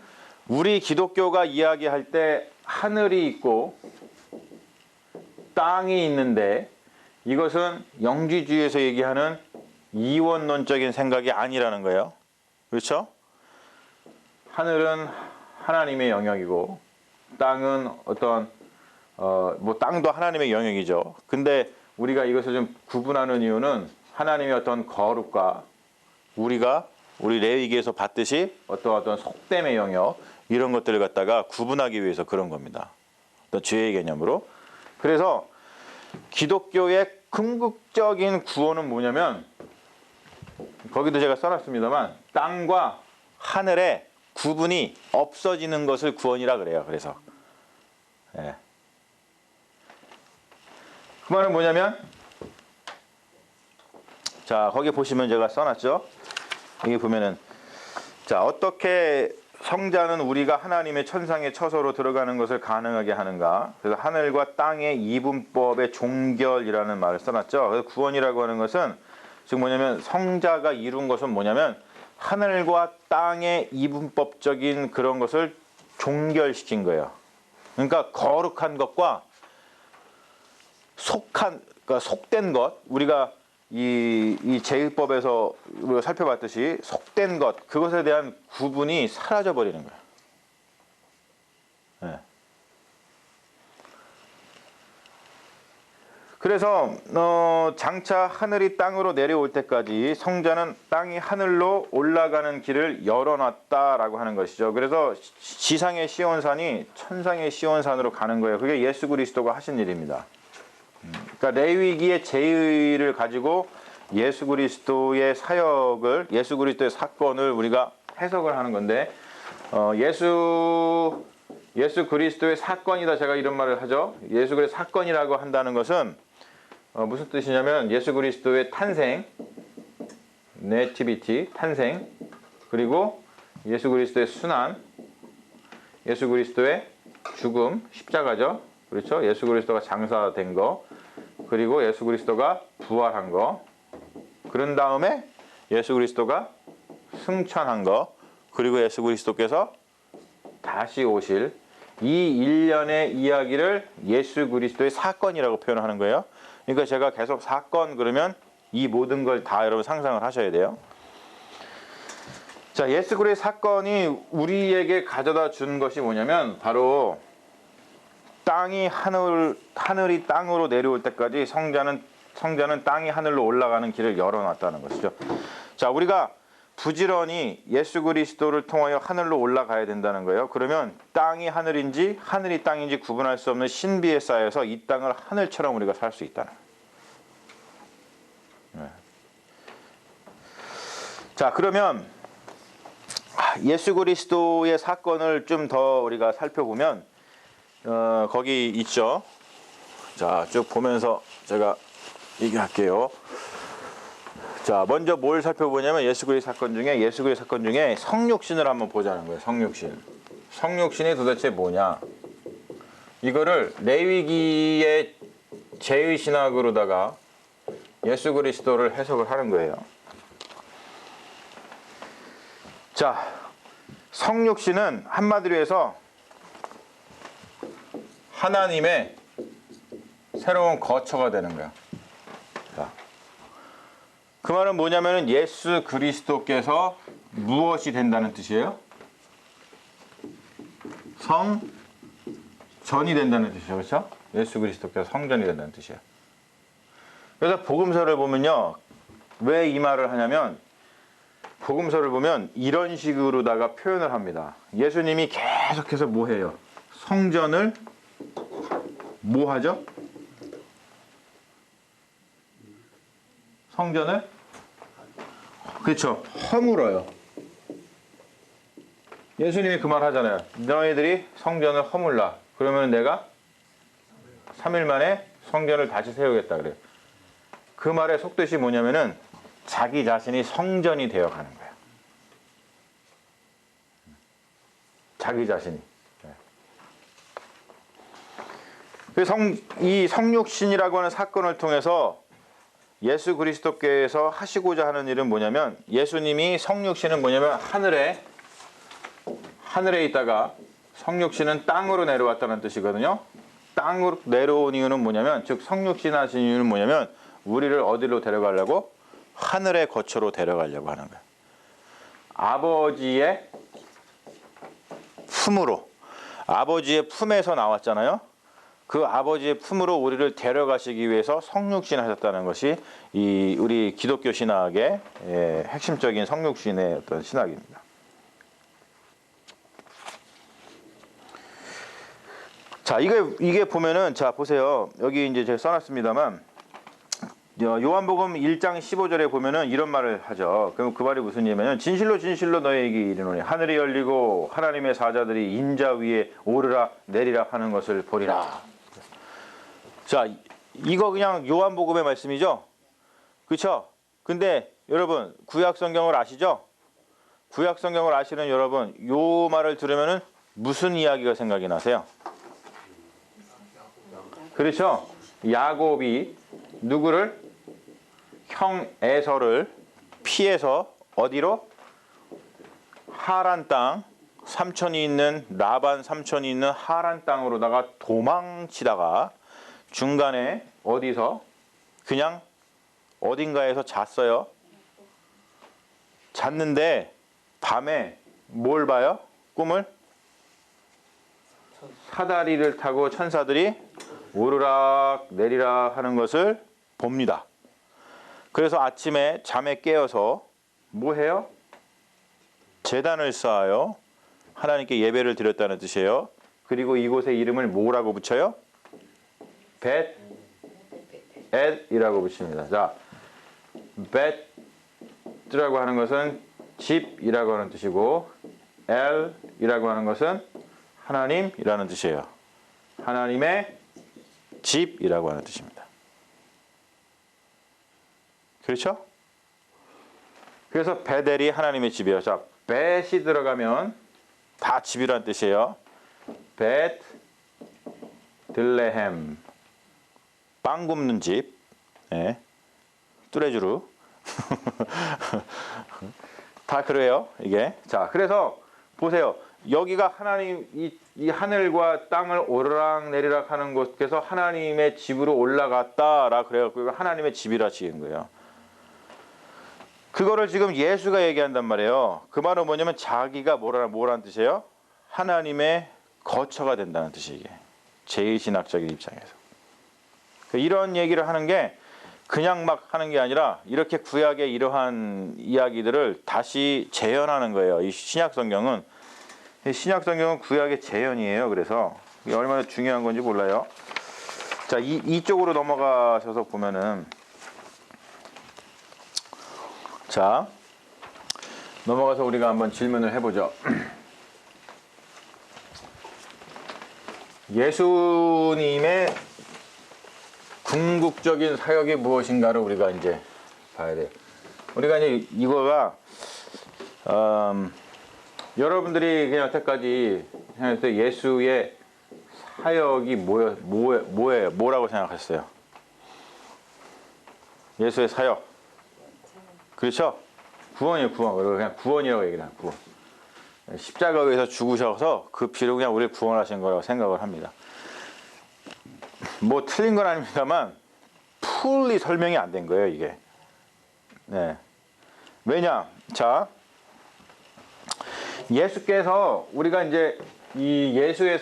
우리 기독교가 이야기할 때 하늘이 있고 땅이 있는데 이것은 영지주의에서 얘기하는 이원론적인 생각이 아니라는 거예요. 그렇죠? 하늘은 하나님의 영역이고 땅은 어떤 뭐 땅도 하나님의 영역이죠. 근데 우리가 이것을 좀 구분하는 이유는 하나님의 어떤 거룩과 우리 레위기에서 봤듯이 어떤 속됨의 영역 이런 것들을 갖다가 구분하기 위해서 그런 겁니다. 어떤 죄의 개념으로. 그래서 기독교의 궁극적인 구원은 뭐냐면 거기도 제가 써놨습니다만 땅과 하늘의 구분이 없어지는 것을 구원이라 그래요. 그래서 예. 그 말은 뭐냐면 자 거기 보시면 제가 써놨죠. 여기 보면은 자 어떻게 성자는 우리가 하나님의 천상의 처소로 들어가는 것을 가능하게 하는가. 그래서 하늘과 땅의 이분법의 종결이라는 말을 써놨죠. 그래서 구원이라고 하는 것은 즉 뭐냐면 성자가 이룬 것은 뭐냐면 하늘과 땅의 이분법적인 그런 것을 종결시킨 거예요. 그러니까 거룩한 것과 그러니까 속된 것, 우리가 이 제의법에서 우리가 살펴봤듯이 속된 것, 그것에 대한 구분이 사라져 버리는 거예요. 네. 그래서 장차 하늘이 땅으로 내려올 때까지 성자는 땅이 하늘로 올라가는 길을 열어놨다라고 하는 것이죠. 그래서 지상의 시온산이 천상의 시온산으로 가는 거예요. 그게 예수 그리스도가 하신 일입니다. 그러니까 레위기의 제의를 가지고 예수 그리스도의 사역을, 예수 그리스도의 사건을 우리가 해석을 하는 건데 예수 그리스도의 사건이다, 제가 이런 말을 하죠. 예수 그리스도의 사건이라고 한다는 것은 무슨 뜻이냐면 예수 그리스도의 탄생, 네티비티, 탄생, 그리고 예수 그리스도의 순환, 예수 그리스도의 죽음, 십자가죠. 그렇죠? 예수 그리스도가 장사된 거, 그리고 예수 그리스도가 부활한 거, 그런 다음에 예수 그리스도가 승천한 거, 그리고 예수 그리스도께서 다시 오실 이 일련의 이야기를 예수 그리스도의 사건이라고 표현하는 거예요. 그러니까 제가 계속 사건 그러면 이 모든 걸 다 여러분 상상을 하셔야 돼요. 자, 예수 그리스도의 사건이 우리에게 가져다 준 것이 뭐냐면 바로 하늘이 땅으로 내려올 때까지 성자는 땅이 하늘로 올라가는 길을 열어놨다는 것이죠. 자, 우리가 부지런히 예수 그리스도를 통하여 하늘로 올라가야 된다는 거예요. 그러면 땅이 하늘인지 하늘이 땅인지 구분할 수 없는 신비에 쌓여서 이 땅을 하늘처럼 우리가 살 수 있다는 거예요. 자, 그러면 예수 그리스도의 사건을 좀 더 우리가 살펴보면 거기 있죠. 자, 쭉 보면서 제가 얘기할게요. 자, 먼저 뭘 살펴보냐면 예수 그리스도 사건 중에 성육신을 한번 보자는 거예요. 성육신이 도대체 뭐냐? 이거를 레위기의 제의 신학으로다가 예수 그리스도를 해석을 하는 거예요. 자, 성육신은 한마디로 해서 하나님의 새로운 거처가 되는 거야. 자, 그 말은 뭐냐면 예수 그리스도께서 무엇이 된다는 뜻이에요? 성전이 된다는 뜻이죠. 그렇죠? 예수 그리스도께서 성전이 된다는 뜻이에요. 그래서 복음서를 보면요. 왜 이 말을 하냐면 복음서를 보면 이런 식으로다가 표현을 합니다. 예수님이 계속해서 뭐 해요? 성전을 뭐 하죠? 성전을 그렇죠. 허물어요. 예수님이 그 말 하잖아요. 너희들이 성전을 허물라. 그러면 내가 3일 만에 성전을 다시 세우겠다 그래요. 그 말의 속뜻이 뭐냐면은 자기 자신이 성전이 되어가는 거예요. 자기 자신이. 이 성육신이라고 하는 사건을 통해서 예수 그리스도께서 하시고자 하는 일은 뭐냐면 예수님이 성육신은 뭐냐면 하늘에 있다가 성육신은 땅으로 내려왔다는 뜻이거든요. 땅으로 내려온 이유는 뭐냐면, 즉 성육신 하신 이유는 뭐냐면 우리를 어디로 데려가려고? 하늘의 거처로 데려가려고 하는 거예요. 아버지의 품으로, 아버지의 품에서 나왔잖아요. 그 아버지의 품으로 우리를 데려가시기 위해서 성육신 하셨다는 것이 이 우리 기독교 신학의 핵심적인 성육신의 어떤 신학입니다. 자, 이게 보면은, 자, 보세요. 여기 이제 제가 써놨습니다만, 요한복음 1장 15절에 보면은 이런 말을 하죠. 그럼 그 말이 무슨 얘기냐면, 진실로 진실로 너희에게 이르노니 하늘이 열리고 하나님의 사자들이 인자 위에 오르락 내리락 하는 것을 보리라. 자, 이거 그냥 요한복음의 말씀이죠. 그렇죠? 근데 여러분 구약 성경을 아시죠? 구약 성경을 아시는 여러분, 요 말을 들으면은 무슨 이야기가 생각이 나세요? 그렇죠? 야곱이 누구를? 형 에서를 피해서 어디로? 하란 땅, 삼촌이 있는 라반 삼촌이 있는 하란 땅으로다가 도망치다가 중간에 어디서 그냥 어딘가에서 잤어요. 잤는데 밤에 뭘 봐요? 꿈을? 사다리를 타고 천사들이 오르락 내리락 하는 것을 봅니다. 그래서 아침에 잠에 깨어서 뭐 해요? 제단을 쌓아요. 하나님께 예배를 드렸다는 뜻이에요. 그리고 이곳의 이름을 뭐라고 붙여요? 벳-엘이라고 붙입니다. 자, 벳이라고 하는 것은 집이라고 하는 뜻이고, 엘이라고 하는 것은 하나님이라는 뜻이에요. 하나님의 집이라고 하는 뜻입니다. 그렇죠? 그래서 베델이 하나님의 집이에요. 자, 벳이 들어가면 다 집이라는 뜻이에요. 벳 들레헴, 빵 굽는 집, 뚜레쥬르. 다 그래요, 이게. 자, 그래서 보세요. 여기가 하나님, 이 하늘과 땅을 오르락 내리락 하는 곳에서 하나님의 집으로 올라갔다라 그래갖고 하나님의 집이라 지은 거예요. 그거를 지금 예수가 얘기한단 말이에요. 그 말은 뭐냐면 자기가 뭐라는 뜻이에요? 하나님의 거처가 된다는 뜻이 이게. 제일신학적인 입장에서. 이런 얘기를 하는 게 그냥 막 하는 게 아니라 이렇게 구약의 이러한 이야기들을 다시 재현하는 거예요. 이 신약성경은 구약의 재현이에요. 그래서 이게 얼마나 중요한 건지 몰라요. 자, 이쪽으로 넘어가셔서 보면은, 자, 넘어가서 우리가 한번 질문을 해보죠. 예수님의 궁극적인 사역이 무엇인가를 우리가 이제 봐야 돼요. 우리가 이제 이거가 여러분들이 그냥 여태까지 생각했을 때 예수의 사역이 뭐라고 생각하셨어요? 예수의 사역. 그렇죠? 구원이에요, 구원. 그냥 구원이라고 얘기를 해요, 구원. 십자가에서 죽으셔서 그 피로 그냥 우리를 구원하신 거라고 생각을 합니다. 뭐 틀린 건 아닙니다만 풀리 설명이 안 된 거예요, 이게. 네. 왜냐? 자, 예수께서 우리가 이제 이 예수의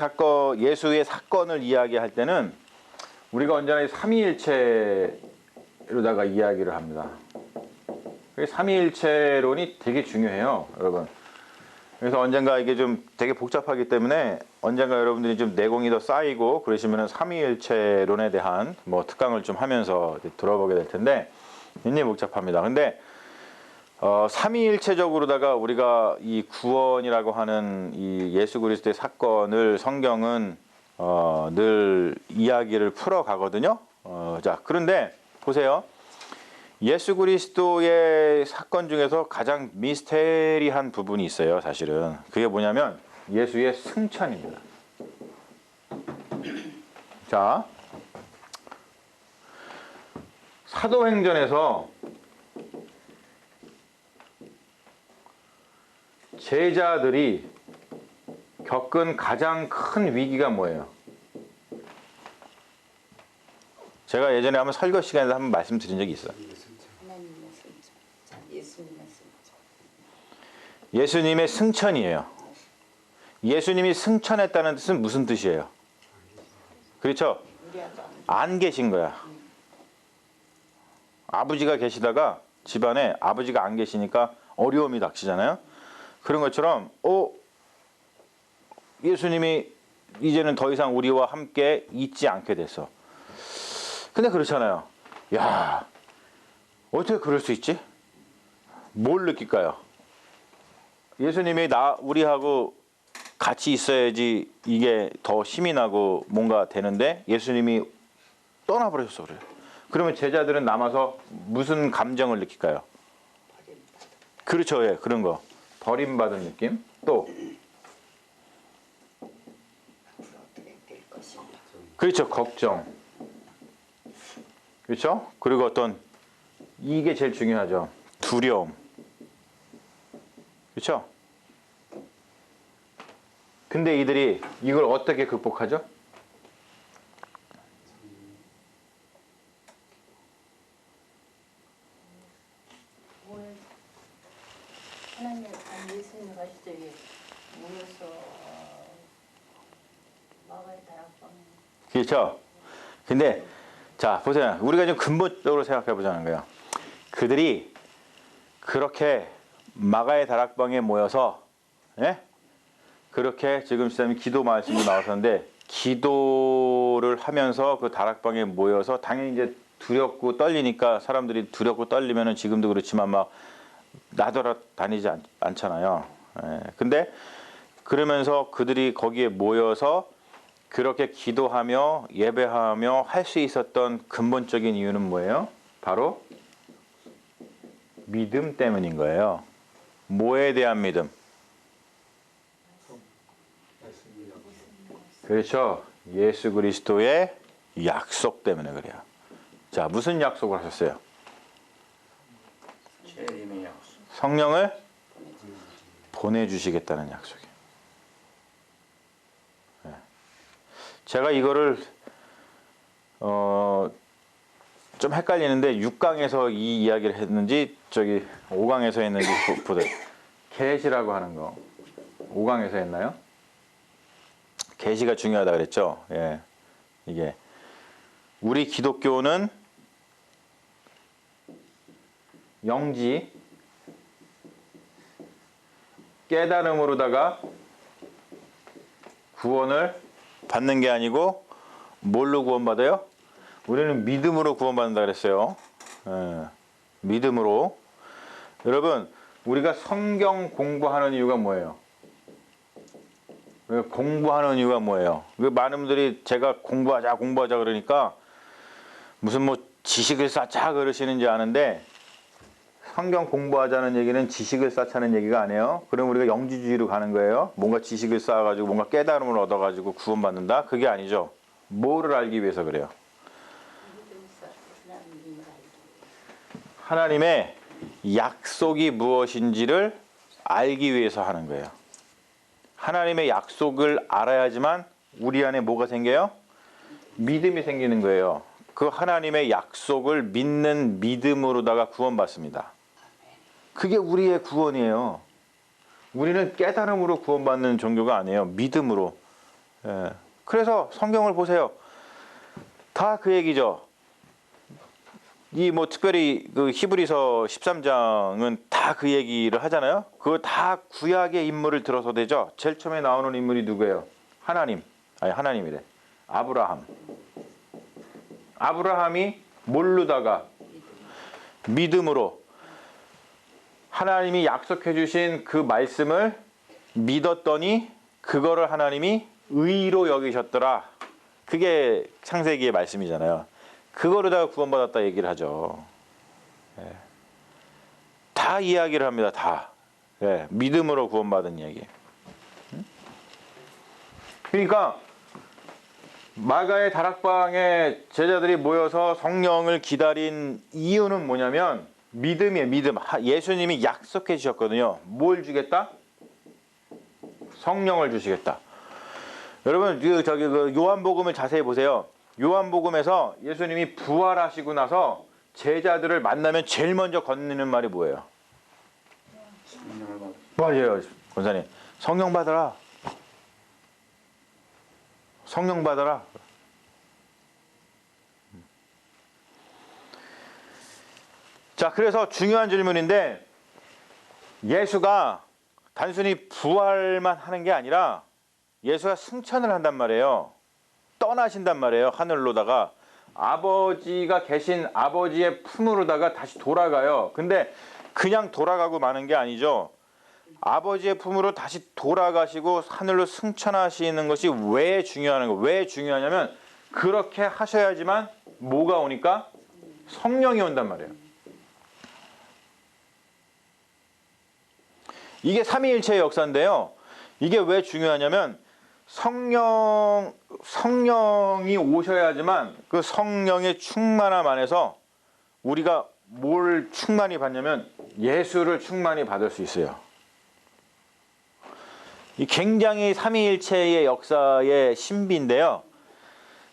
사건을 이야기할 때는 우리가 언제나 삼위일체로다가 이야기를 합니다. 삼위일체론이 되게 중요해요, 여러분. 그래서 언젠가 이게 좀 되게 복잡하기 때문에 언젠가 여러분들이 좀 내공이 더 쌓이고 그러시면은 삼위일체론에 대한 뭐 특강을 좀 하면서 들어보게 될 텐데 굉장히 복잡합니다. 근데 삼위일체적으로다가 우리가 이 구원이라고 하는 이 예수 그리스도의 사건을 성경은 늘 이야기를 풀어 가거든요. 자, 그런데 보세요. 예수 그리스도의 사건 중에서 가장 미스테리한 부분이 있어요, 사실은. 그게 뭐냐면 예수의 승천입니다. 자, 사도행전에서 제자들이 겪은 가장 큰 위기가 뭐예요? 제가 예전에 한번 설교 시간에서 한번 말씀드린 적이 있어요. 하나님의 승천. 자, 예수님의 승천. 예수님의 승천이에요. 예수님이 승천했다는 뜻은 무슨 뜻이에요? 그렇죠? 우리 아들 안 계신 거야. 아버지가 계시다가 집안에 아버지가 안 계시니까 어려움이 닥치잖아요. 그런 것처럼 예수님이 이제는 더 이상 우리와 함께 있지 않게 됐어. 근데 그렇잖아요. 야, 어떻게 그럴 수 있지? 뭘 느낄까요? 예수님이 우리하고 같이 있어야지 이게 더 힘이 나고 뭔가 되는데 예수님이 떠나버렸어. 그래요. 그러면 제자들은 남아서 무슨 감정을 느낄까요? 그렇죠. 예, 그런 거. 버림받은 느낌. 또 어떻게 될 것인가. 그렇죠. 걱정. 그렇죠? 그리고 이게 제일 중요하죠. 두려움. 그렇죠? 근데 이들이 이걸 어떻게 극복하죠? 하나님 예수님 가실 적에 모여서 마가의 다락방에 그렇죠? 근데 자 보세요. 우리가 좀 근본적으로 생각해 보자는 거예요. 그들이 그렇게 마가의 다락방에 모여서 예? 그렇게 지금 시장님 기도 말씀도 나왔었는데 기도를 하면서 그 다락방에 모여서 당연히 이제 두렵고 떨리니까 사람들이 두렵고 떨리면은 지금도 그렇지만 막 나돌아다니지 않잖아요. 예. 근데 그러면서 그들이 거기에 모여서 그렇게 기도하며 예배하며 할 수 있었던 근본적인 이유는 뭐예요? 바로 믿음 때문인 거예요. 뭐에 대한 믿음? 그렇죠. 예수 그리스도의 약속 때문에 그래요. 자, 무슨 약속을 하셨어요? 재림의 약속. 성령을 보내주시겠다는 약속이에요. 네. 제가 이거를 좀 헷갈리는데 6강에서 이 이야기를 했는지 5강에서 했는지 보세요. 계시라고 하는 거 5강에서 했나요? 계시가 중요하다 그랬죠. 예, 이게 우리 기독교는 영지 깨달음으로다가 구원을 받는 게 아니고 뭘로 구원받아요? 우리는 믿음으로 구원받는다 그랬어요. 예, 믿음으로. 여러분, 우리가 성경 공부하는 이유가 뭐예요? 공부하는 이유가 뭐예요? 많은 분들이 제가 공부하자 그러니까 무슨 뭐 지식을 쌓자 그러시는지 아는데 성경 공부하자는 얘기는 지식을 쌓자는 얘기가 아니에요. 그럼 우리가 영지주의로 가는 거예요. 뭔가 지식을 쌓아가지고 뭔가 깨달음을 얻어가지고 구원받는다? 그게 아니죠. 뭐를 알기 위해서 그래요? 하나님의 약속이 무엇인지를 알기 위해서 하는 거예요. 하나님의 약속을 알아야지만 우리 안에 뭐가 생겨요? 믿음이 생기는 거예요. 그 하나님의 약속을 믿는 믿음으로다가 구원받습니다. 그게 우리의 구원이에요. 우리는 깨달음으로 구원받는 종교가 아니에요. 믿음으로. 예. 그래서 성경을 보세요. 다 그 얘기죠. 특별히 그 히브리서 13장은 다 그 얘기를 하잖아요. 그거 다 구약의 인물을 들어서 되죠. 제일 처음에 나오는 인물이 누구예요? 하나님이래. 아브라함. 아브라함이 뭘로다가 믿음으로 하나님이 약속해 주신 그 말씀을 믿었더니 그거를 하나님이 의로 여기셨더라. 그게 창세기의 말씀이잖아요. 그거로다가 구원받았다 얘기를 하죠. 예. 다 이야기를 합니다. 다. 예. 믿음으로 구원받은 이야기. 그러니까 마가의 다락방에 제자들이 모여서 성령을 기다린 이유는 뭐냐면 믿음이에요. 믿음. 예수님이 약속해 주셨거든요. 뭘 주겠다? 성령을 주시겠다. 여러분 그 요한복음을 자세히 보세요. 요한복음에서 예수님이 부활하시고 나서 제자들을 만나면 제일 먼저 건네는 말이 뭐예요? 맞아요, 권사님. 성령 받아라. 성령 받아라. 자, 그래서 중요한 질문인데 예수가 단순히 부활만 하는 게 아니라 예수가 승천을 한단 말이에요. 떠나신단 말이에요. 하늘로다가 아버지가 계신 아버지의 품으로다가 다시 돌아가요. 근데 그냥 돌아가고 마는 게 아니죠. 아버지의 품으로 다시 돌아가시고 하늘로 승천하시는 것이 왜 중요한 거? 왜 중요하냐면 그렇게 하셔야지만 뭐가 오니까 성령이 온단 말이에요. 이게 삼위일체의 역사인데요. 이게 왜 중요하냐면 성령이 오셔야지만 그 성령의 충만함 안에서 우리가 뭘 충만히 받냐면 예수를 충만히 받을 수 있어요. 이 굉장히 삼위일체의 역사의 신비인데요.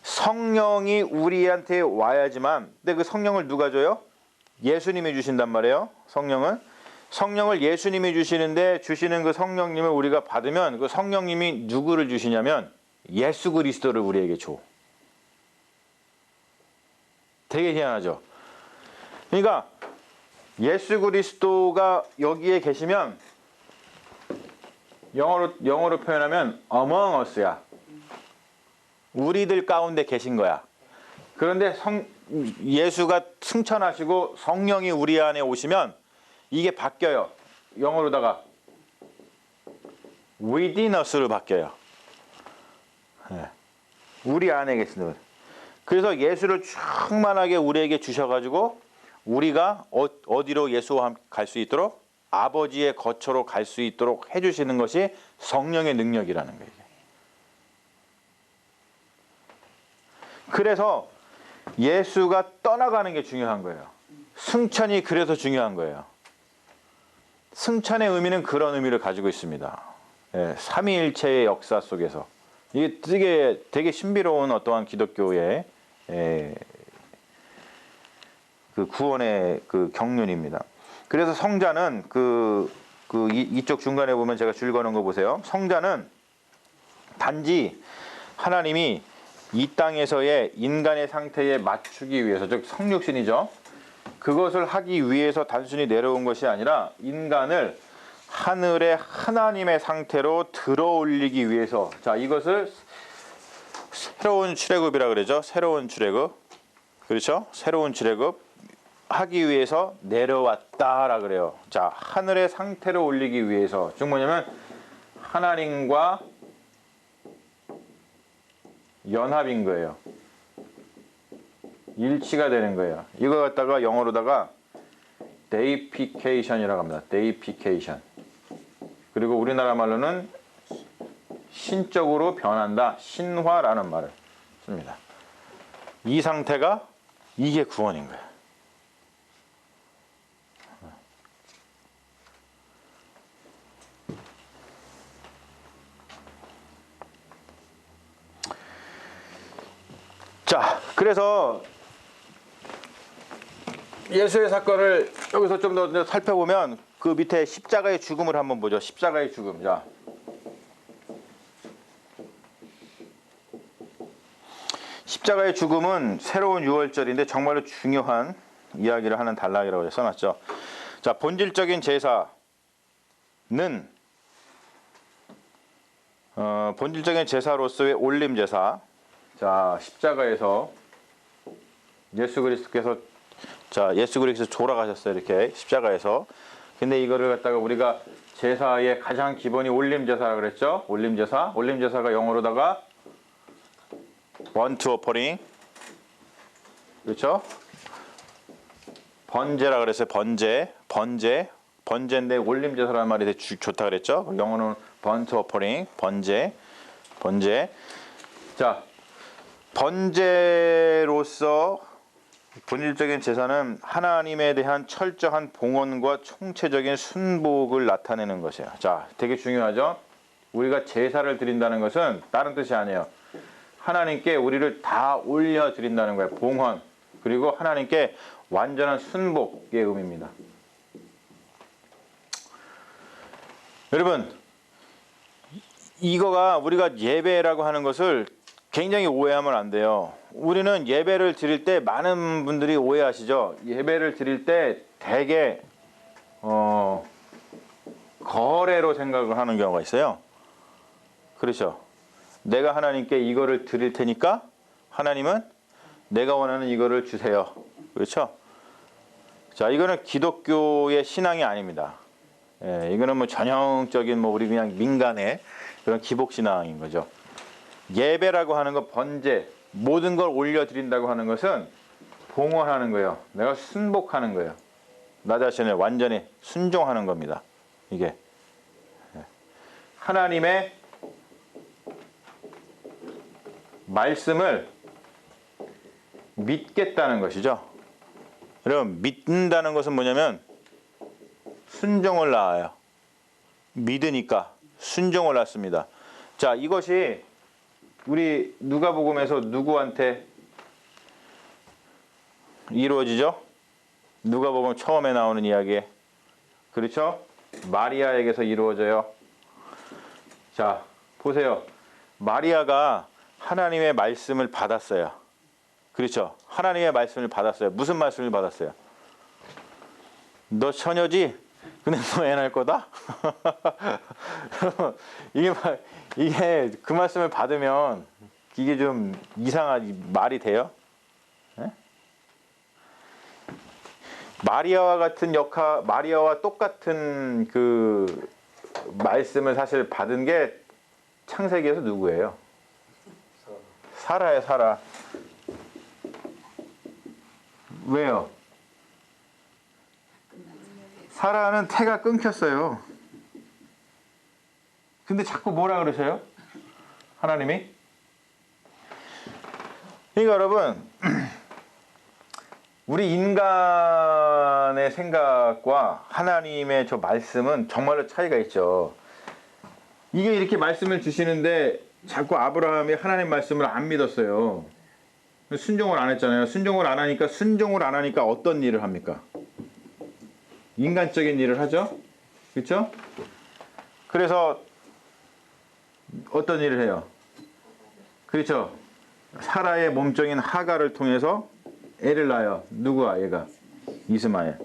성령이 우리한테 와야지만, 근데 그 성령을 누가 줘요? 예수님이 주신단 말이에요. 성령을 예수님이 주시는데 주시는 그 성령님을 우리가 받으면 그 성령님이 누구를 주시냐면 예수 그리스도를 우리에게 줘. 되게 희한하죠. 그러니까 예수 그리스도가 여기에 계시면 영어로 표현하면 among us야. 우리들 가운데 계신 거야. 그런데 예수가 승천하시고 성령이 우리 안에 오시면 이게 바뀌어요. 영어로다가 within us로 바뀌어요. 네. 우리 안에 계신 분. 그래서 예수를 충만하게 우리에게 주셔가지고 우리가 어디로 예수와 함께 갈 수 있도록 아버지의 거처로 갈 수 있도록 해주시는 것이 성령의 능력이라는 거예요. 그래서 예수가 떠나가는 게 중요한 거예요. 승천이 그래서 중요한 거예요. 승천의 의미는 그런 의미를 가지고 있습니다. 예, 삼위일체의 역사 속에서 이게 되게 신비로운 어떠한 기독교의 그 구원의 그 경륜입니다. 그래서 성자는 이쪽 중간에 보면 제가 줄 거는 거 보세요. 성자는 단지 하나님이 이 땅에서의 인간의 상태에 맞추기 위해서, 즉 성육신이죠. 그것을 하기 위해서 단순히 내려온 것이 아니라 인간을 하늘의 하나님의 상태로 들어올리기 위해서, 자, 이것을 새로운 출애굽이라 그러죠. 새로운 출애굽. 그렇죠? 새로운 출애굽 하기 위해서 내려왔다라 그래요. 자, 하늘의 상태로 올리기 위해서. 즉 뭐냐면 하나님과 연합인 거예요. 일치가 되는 거예요. 이거 갖다가 영어로다가 deification이라고 합니다. deification. 그리고 우리나라 말로는 신적으로 변한다. 신화라는 말을 씁니다. 이 상태가 이게 구원인 거예요. 자, 그래서 예수의 사건을 여기서 좀 더 살펴보면 그 밑에 십자가의 죽음을 한번 보죠. 십자가의 죽음. 자, 십자가의 죽음은 새로운 유월절인데 정말로 중요한 이야기를 하는 단락이라고 써놨죠. 자, 본질적인 제사는 본질적인 제사로서의 올림 제사. 자, 십자가에서 예수 그리스도께서 돌아가셨어요. 이렇게 십자가에서. 근데 이거를 갖다가 우리가 제사의 가장 기본이 올림 제사라 그랬죠. 올림 제사가 영어로다가 burnt offering. 그렇죠? 번제라 그랬어요. 번제인데 올림 제사라는 말이 되게 좋다 그랬죠. 영어는 burnt offering, 번제. 자, 번제로서 본질적인 제사는 하나님에 대한 철저한 봉헌과 총체적인 순복을 나타내는 것이에요. 자, 되게 중요하죠. 우리가 제사를 드린다는 것은 다른 뜻이 아니에요. 하나님께 우리를 다 올려드린다는 거예요. 봉헌. 그리고 하나님께 완전한 순복의 의미입니다. 여러분, 이거가 우리가 예배라고 하는 것을 굉장히 오해하면 안 돼요. 우리는 예배를 드릴 때 많은 분들이 오해하시죠. 예배를 드릴 때 대개 거래로 생각을 하는 경우가 있어요. 그렇죠. 내가 하나님께 이거를 드릴 테니까 하나님은 내가 원하는 이거를 주세요. 그렇죠. 자, 이거는 기독교의 신앙이 아닙니다. 예, 이거는 뭐 전형적인 뭐 우리 그냥 민간의 그런 기복신앙인 거죠. 예배라고 하는 것, 번제, 모든 걸 올려드린다고 하는 것은 봉헌하는 거예요. 내가 순복하는 거예요. 나 자신을 완전히 순종하는 겁니다. 이게 하나님의 말씀을 믿겠다는 것이죠. 여러분, 믿는다는 것은 뭐냐면 순종을 낳아요. 믿으니까 순종을 낳습니다. 자, 이것이 우리 누가복음에서 누구한테 이루어지죠? 누가복음 처음에 나오는 이야기. 그렇죠? 마리아에게서 이루어져요. 자, 보세요. 마리아가 하나님의 말씀을 받았어요. 그렇죠? 하나님의 말씀을 받았어요. 무슨 말씀을 받았어요? 너 처녀지? 근데 너 애 낳을 거다? 이게 그 말씀을 받으면 이게 좀 이상한 말이 돼요? 네? 마리아와 똑같은 그 말씀을 사실 받은 게 창세기에서 누구예요? 사라예요, 사라. 왜요? 사라는 태가 끊겼어요. 근데 자꾸 뭐라 그러세요? 하나님이? 그러니까 여러분, 우리 인간의 생각과 하나님의 저 말씀은 정말로 차이가 있죠. 이게 이렇게 말씀을 주시는데 자꾸 아브라함이 하나님 말씀을 안 믿었어요. 순종을 안 했잖아요. 순종을 안 하니까 어떤 일을 합니까? 인간적인 일을 하죠. 그렇죠? 그래서 어떤 일을 해요? 그렇죠. 사라의 몸종인 하가를 통해서 애를 낳아요. 누구야 얘가? 이스마엘.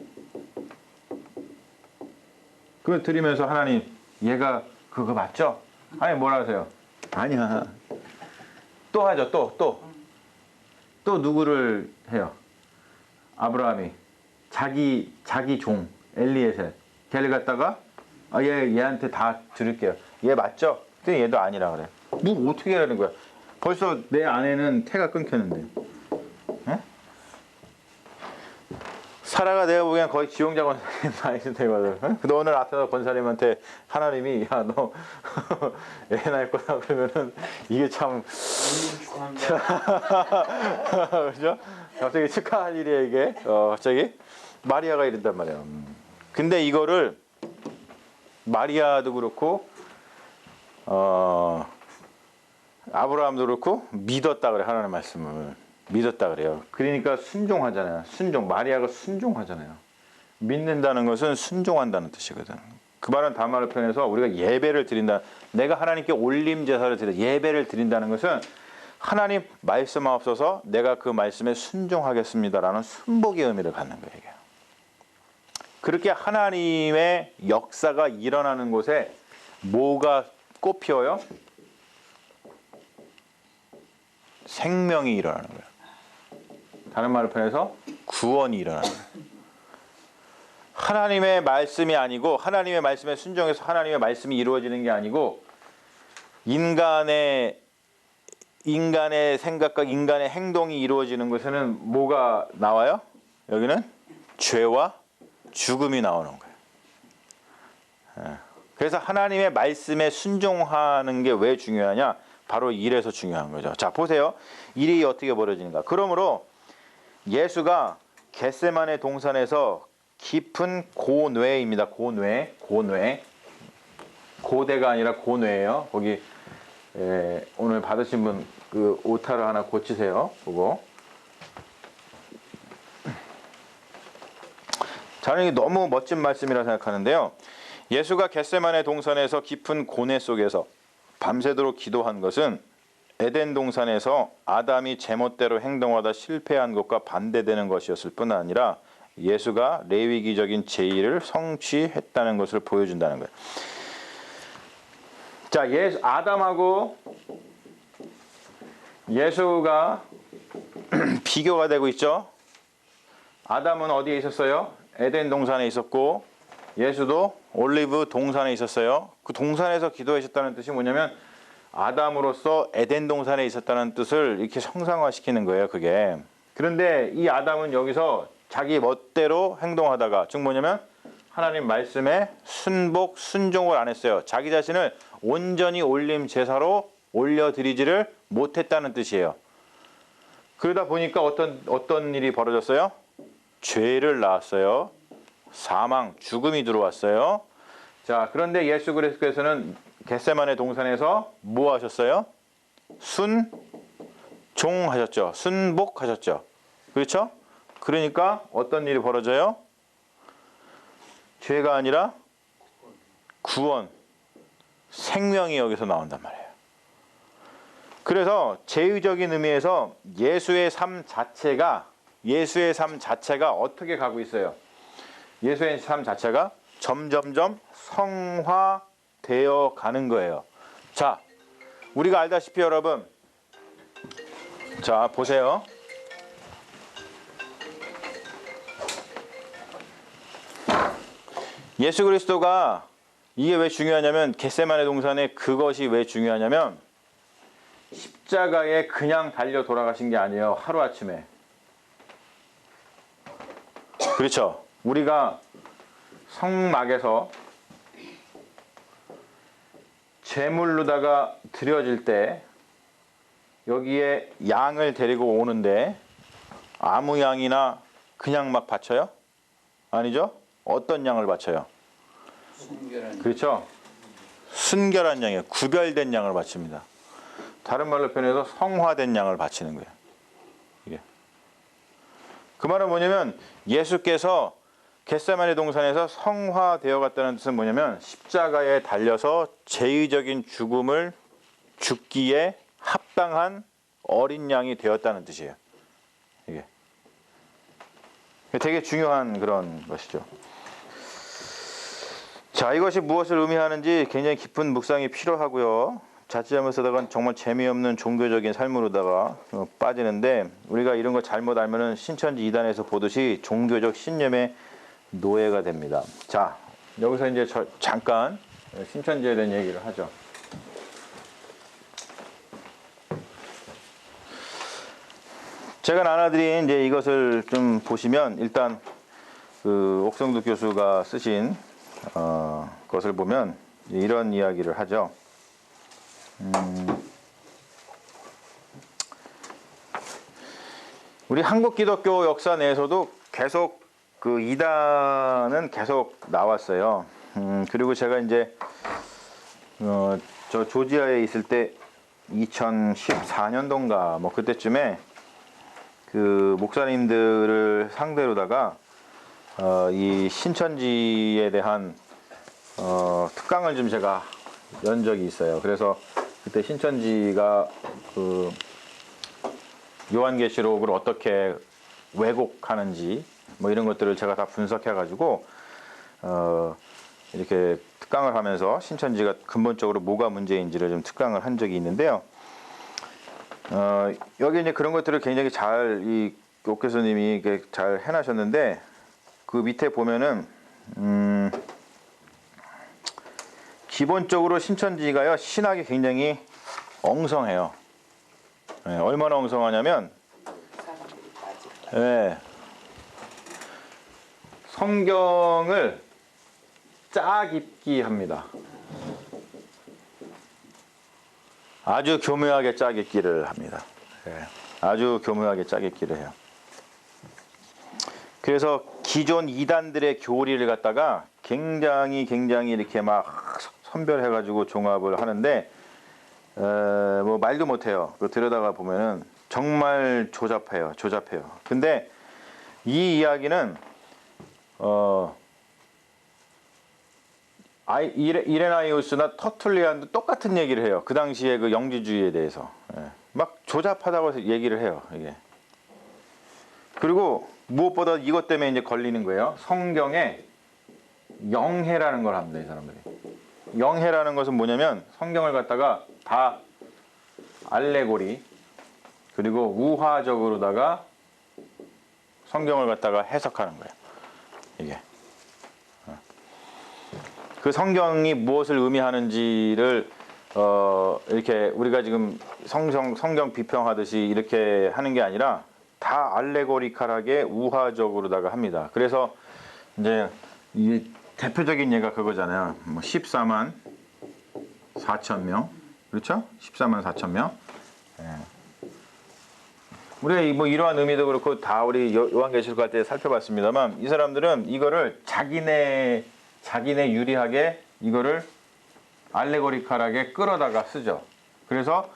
그걸 드리면서 하나님, 얘가 그거 맞죠? 하나님 뭐라 하세요? 아니야. 또 하죠. 또 누구를 해요? 아브라함이 자기 종 엘리에셀 걔를 갖다가 얘한테 다 드릴게요. 얘 맞죠? 근데 얘도 아니라 그래. 뭐 어떻게 하라는 거야? 벌써 내 아내는 태가 끊겼는데. 에? 사라가 내가 보기엔 거의 지용자 권사님 많이 되거든. 근데 오늘 아테나 권사님한테 하나님이 야 너 애 낳을 거다 그러면은 이게 참 그죠? 갑자기 축하할 일이야 이게. 갑자기 마리아가 이른단 말이에요. 근데 이거를 마리아도 그렇고 아브라함도 그렇고 믿었다 그래. 하나님의 말씀을 믿었다 그래요. 그러니까 순종하잖아요. 마리아가 순종하잖아요. 믿는다는 것은 순종한다는 뜻이거든. 그 말은 다말을 표현해서 우리가 예배를 드린다. 내가 하나님께 올림 제사를 드려 예배를 드린다는 것은 하나님 말씀하옵소서 내가 그 말씀에 순종하겠습니다라는 순복의 의미를 갖는 거예요. 이게. 그렇게 하나님의 역사가 일어나는 곳에 뭐가 꽃피어요? 생명이 일어나는 거예요. 다른 말을 표현해서 구원이 일어나는 거예요. 하나님의 말씀이 아니고 하나님의 말씀에 순종해서 하나님의 말씀이 이루어지는 게 아니고 인간의 생각과 인간의 행동이 이루어지는 것에는 뭐가 나와요? 여기는 죄와 죽음이 나오는 거예요. 그래서 하나님의 말씀에 순종하는 게 왜 중요하냐? 바로 이래서 중요한 거죠. 자, 보세요. 일이 어떻게 벌어지는가. 그러므로 예수가 겟세마네 동산에서 깊은 고뇌입니다. 고뇌. 고대가 아니라 고뇌예요. 거기 오늘 받으신 분 그 오타를 하나 고치세요. 그거. 저는 너무 멋진 말씀이라 생각하는데요. 예수가 겟세마네 동산에서 깊은 고뇌 속에서 밤새도록 기도한 것은 에덴 동산에서 아담이 제멋대로 행동하다 실패한 것과 반대되는 것이었을 뿐 아니라 예수가 레위기적인 제의를 성취했다는 것을 보여준다는 거예요. 자, 아담하고 예수가 비교가 되고 있죠. 아담은 어디에 있었어요? 에덴 동산에 있었고 예수도 올리브 동산에 있었어요. 그 동산에서 기도하셨다는 뜻이 뭐냐면 아담으로서 에덴 동산에 있었다는 뜻을 이렇게 형상화시키는 거예요. 그게. 그런데 이 아담은 여기서 자기 멋대로 행동하다가 즉 뭐냐면 하나님 말씀에 순복 순종을 안 했어요. 자기 자신을 온전히 올림 제사로 올려드리지를 못했다는 뜻이에요. 그러다 보니까 어떤 일이 벌어졌어요? 죄를 낳았어요. 사망, 죽음이 들어왔어요. 자, 그런데 예수 그리스도께서는 겟세마네 동산에서 뭐 하셨어요? 순종하셨죠. 순복하셨죠. 그렇죠? 그러니까 어떤 일이 벌어져요? 죄가 아니라 구원, 생명이 여기서 나온단 말이에요. 그래서 제의적인 의미에서 예수의 삶 자체가 어떻게 가고 있어요? 예수의 삶 자체가 점점점 성화되어 가는 거예요. 자, 우리가 알다시피 여러분, 자 보세요. 예수 그리스도가 이게 왜 중요하냐면 겟세마네 동산에 그것이 왜 중요하냐면 십자가에 그냥 달려 돌아가신 게 아니에요. 하루아침에. 그렇죠. 우리가 성막에서 제물로다가 드려질 때 여기에 양을 데리고 오는데 아무 양이나 그냥 막 바쳐요? 아니죠? 어떤 양을 바쳐요? 순결한. 그렇죠. 순결한 양이에요. 구별된 양을 바칩니다. 다른 말로 표현해서 성화된 양을 바치는 거예요. 이게. 그 말은 뭐냐면 예수께서 겟세마네 동산에서 성화되어 갔다는 뜻은 뭐냐면 십자가에 달려서 제의적인 죽음을 죽기에 합당한 어린 양이 되었다는 뜻이에요. 이게 되게 중요한 그런 것이죠. 자, 이것이 무엇을 의미하는지 굉장히 깊은 묵상이 필요하고요. 자칫하면서다가 정말 재미없는 종교적인 삶으로다가 빠지는데 우리가 이런 거 잘못 알면은 신천지 이단에서 보듯이 종교적 신념의 노예가 됩니다. 자, 여기서 이제 잠깐 신천지에 대한 얘기를 하죠. 제가 나눠드린 이제 이것을 좀 보시면 일단 그 옥성득 교수가 쓰신 것을 보면 이런 이야기를 하죠. 우리 한국 기독교 역사 내에서도 계속 그 이단은 계속 나왔어요. 그리고 제가 이제 저 조지아에 있을 때 2014년도인가 뭐 그때쯤에 그 목사님들을 상대로다가 이 신천지에 대한 특강을 좀 제가 연 적이 있어요. 그래서 그때 신천지가 그 요한계시록을 어떻게 왜곡하는지 뭐 이런 것들을 제가 다 분석해 가지고 이렇게 특강을 하면서 신천지가 근본적으로 뭐가 문제인지를 좀 특강을 한 적이 있는데요. 여기 이제 그런 것들을 굉장히 잘 이 옥 교수님이 잘 해나셨는데 그 밑에 보면은 기본적으로 신천지가요 신학이 굉장히 엉성해요. 네, 얼마나 엉성하냐면 네, 성경을 짝 읽기 합니다. 아주 교묘하게 짝 읽기를 합니다. 네, 아주 교묘하게 짝 읽기를 해요. 그래서 기존 이단들의 교리를 갖다가 굉장히 이렇게 막 선별해가지고 종합을 하는데 뭐 말도 못해요. 그 들여다가 보면은 정말 조잡해요. 근데 이 이야기는 이레나이우스나 터툴리안도 똑같은 얘기를 해요. 그 당시에 그 영지주의에 대해서 막 조잡하다고 얘기를 해요. 이게. 그리고 무엇보다 이것 때문에 이제 걸리는 거예요. 성경에 영해라는 걸 합니다, 이 사람들이. 영해라는 것은 뭐냐면 성경을 갖다가 다 알레고리 그리고 우화적으로다가 성경을 갖다가 해석하는 거예요. 이게. 그 성경이 무엇을 의미하는지를 이렇게 우리가 지금 성경 비평하듯이 이렇게 하는 게 아니라 다 알레고리컬하게 우화적으로다가 합니다. 그래서 이제 이 대표적인 예가 그거잖아요. 뭐 14만 4천 명, 그렇죠? 14만 4천 명. 우리가 뭐 이러한 의미도 그렇고 다 우리 요한계시록 할 때 살펴봤습니다만 이 사람들은 이거를 자기네 유리하게 이거를 알레고리컬하게 끌어다가 쓰죠. 그래서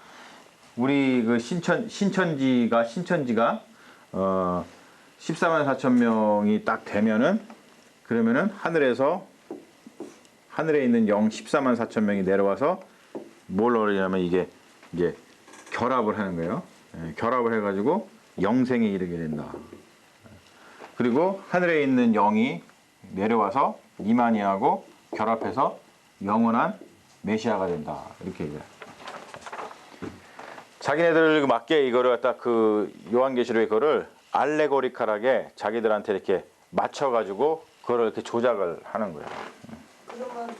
우리 그 신천지가 14만 4천 명이 딱 되면은 그러면은 하늘에 있는 영 14만 4천 명이 내려와서 뭘 하려면 이게 이제 결합을 하는 거예요. 결합을 해가지고 영생에 이르게 된다. 그리고 하늘에 있는 영이 내려와서 이마니하고 결합해서 영원한 메시아가 된다. 이렇게 얘기해요. 자기네들 맞게 이거를 갖다 그 요한계시록의 거를 알레고리컬하게 자기들한테 이렇게 맞춰가지고 그거를 이렇게 조작을 하는 거예요. 그러면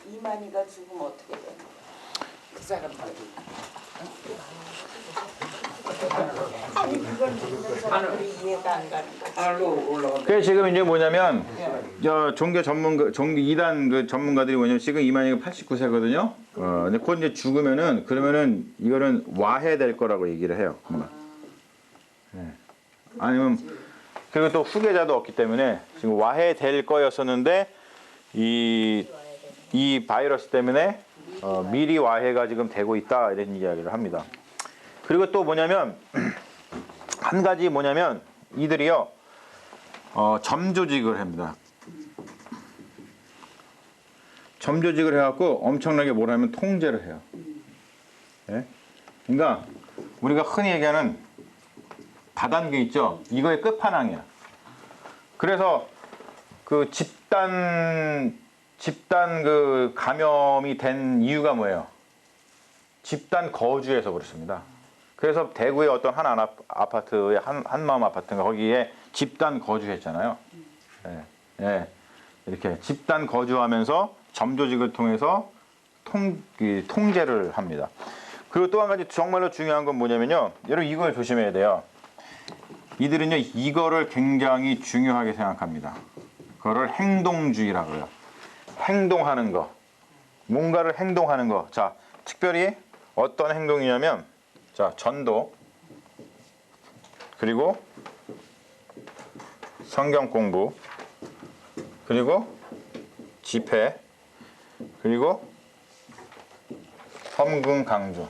이만희가 죽으면 어떻게 되는 거야? 그 사람들이. 아니 그걸 믿는 사람들이 이해가 안 가는 거지. 그게 지금 이제 뭐냐면 종교 이단 그 전문가들이 뭐냐면 지금 이만희가 89세거든요. 근데 곧 이제 죽으면은 그러면은 이거는 와해될 거라고 얘기를 해요. 아니면 그리고 또 후계자도 없기 때문에 지금 와해될 거였었는데 이 바이러스 때문에 미리 와해가 지금 되고 있다 이런 이야기를 합니다. 그리고 또 뭐냐면 한 가지 뭐냐면 이들이요 점조직을 합니다. 점조직을 해갖고 엄청나게 뭘 하면 통제를 해요. 네? 그러니까 우리가 흔히 얘기하는 다단계 있죠. 이거의 끝판왕이야. 그래서 그 집단 그 감염이 된 이유가 뭐예요? 집단 거주에서 그렇습니다. 그래서 대구의 어떤 한 아파트의 한마음 아파트인가 거기에 집단 거주했잖아요. 이렇게 집단 거주하면서 점조직을 통해서 통제를 합니다. 그리고 또 한 가지 정말로 중요한 건 뭐냐면요. 여러분 이걸 조심해야 돼요. 이들은요 이거를 굉장히 중요하게 생각합니다. 그거를 행동주의라고 해요. 행동하는 거. 뭔가를 행동하는 거. 자, 특별히 어떤 행동이냐면 자, 전도 그리고 성경 공부 그리고 집회 그리고 헌금 강조.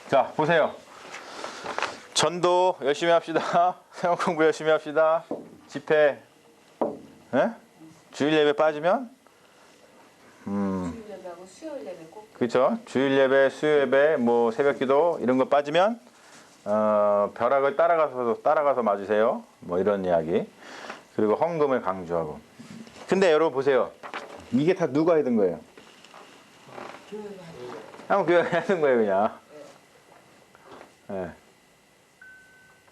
자, 보세요. 전도 열심히 합시다. 성경 공부 열심히 합시다. 집회 주일 예배 빠지면 주일 예배하고 수요일 예배 꼭. 그렇죠. 주일 예배, 수요 예배, 뭐 새벽 기도 이런 거 빠지면 벼락을 따라가서 맞으세요. 뭐 이런 이야기. 그리고 헌금을 강조하고. 근데 여러분 보세요. 이게 다 누가 해둔 거예요? 한번 교회가 해둔 거예요, 그냥.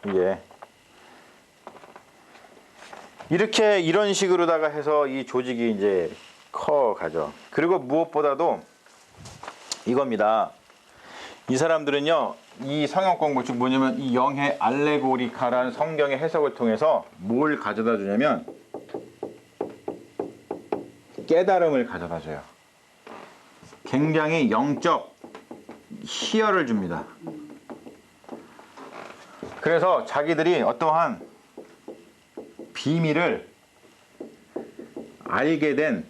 이게 이런 식으로다가 해서 이 조직이 이제 커 가죠. 그리고 무엇보다도 이겁니다. 이 사람들은요, 이 성경 공부 즉 뭐냐면 이 영의 알레고리카라는 성경의 해석을 통해서 뭘 가져다 주냐면 깨달음을 가져다 줘요. 굉장히 영적 희열을 줍니다. 그래서 자기들이 어떠한 비밀을 알게 된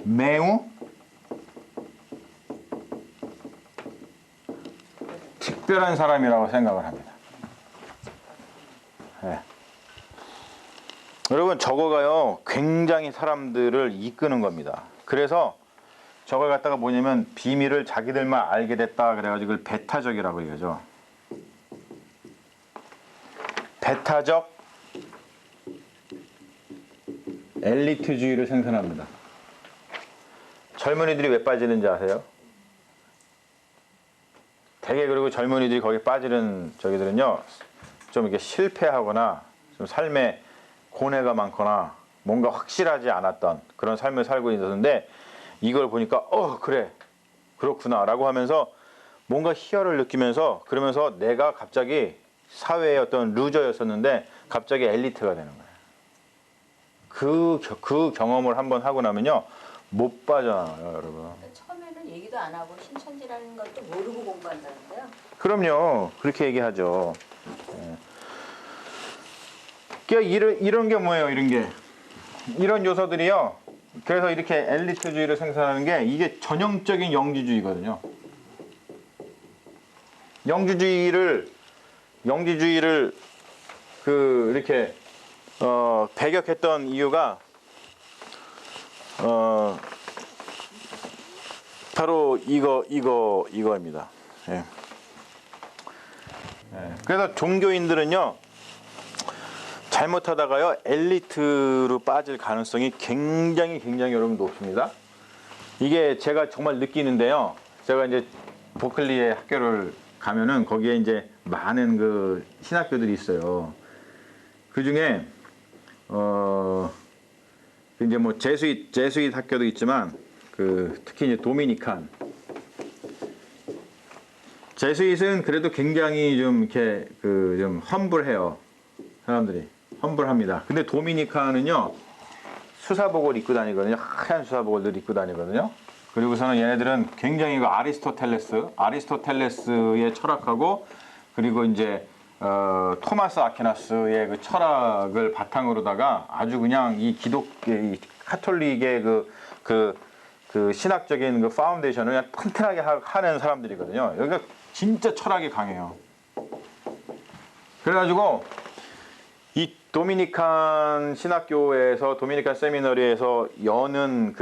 매우 특별한 사람이라고 생각을 합니다. 네. 여러분 저거가요 굉장히 사람들을 이끄는 겁니다. 그래서 저걸 갖다가 뭐냐면 비밀을 자기들만 알게 됐다 그래가지고 그걸 배타적이라고 얘기하죠. 배타적 엘리트주의를 생산합니다. 젊은이들이 왜 빠지는지 아세요? 대개 그리고 젊은이들이 거기 빠지는 저기들은요 좀 이렇게 실패하거나 좀 삶에 고뇌가 많거나 뭔가 확실하지 않았던 그런 삶을 살고 있었는데 이걸 보니까 그래 그렇구나 라고 하면서 뭔가 희열을 느끼면서 그러면서 내가 갑자기 사회의 어떤 루저였었는데 갑자기 엘리트가 되는 거예요. 그 경험을 한번 하고 나면요 못 빠져나와요, 여러분. 처음에는 얘기도 안 하고 신천지라는 것도 모르고 공부한다는데요. 그럼요, 그렇게 얘기하죠. 그러니까 이런 게 뭐예요, 이런 요소들이요. 그래서 이렇게 엘리트주의를 생산하는 게 이게 전형적인 영지주의거든요. 영지주의를 이렇게 배격했던 이유가 바로 이거입니다. 예. 그래서 종교인들은요 잘못하다가요 엘리트로 빠질 가능성이 굉장히 여러분 높습니다. 이게 제가 정말 느끼는데요. 제가 이제 버클리의 학교를 가면은 거기에 이제 많은 그 신학교들이 있어요. 그 중에 이제 뭐 제수잇 학교도 있지만 특히 이제 도미니칸 제수잇은 그래도 굉장히 좀 이렇게 좀 험블해요. 사람들이 험블합니다. 근데 도미니칸은요 수사복을 입고 다니거든요. 하얀 수사복을 입고 다니거든요. 그리고서는 얘네들은 굉장히 아리스토텔레스의 철학하고 그리고 이제 토마스 아퀴나스의 그 철학을 바탕으로다가 아주 그냥 이 카톨릭의 그 신학적인 그 파운데이션을 그냥 튼튼하게 하는 사람들이거든요. 여기가 진짜 철학이 강해요. 그래가지고 이 도미니칸 신학교에서 도미니칸 세미너리에서 여는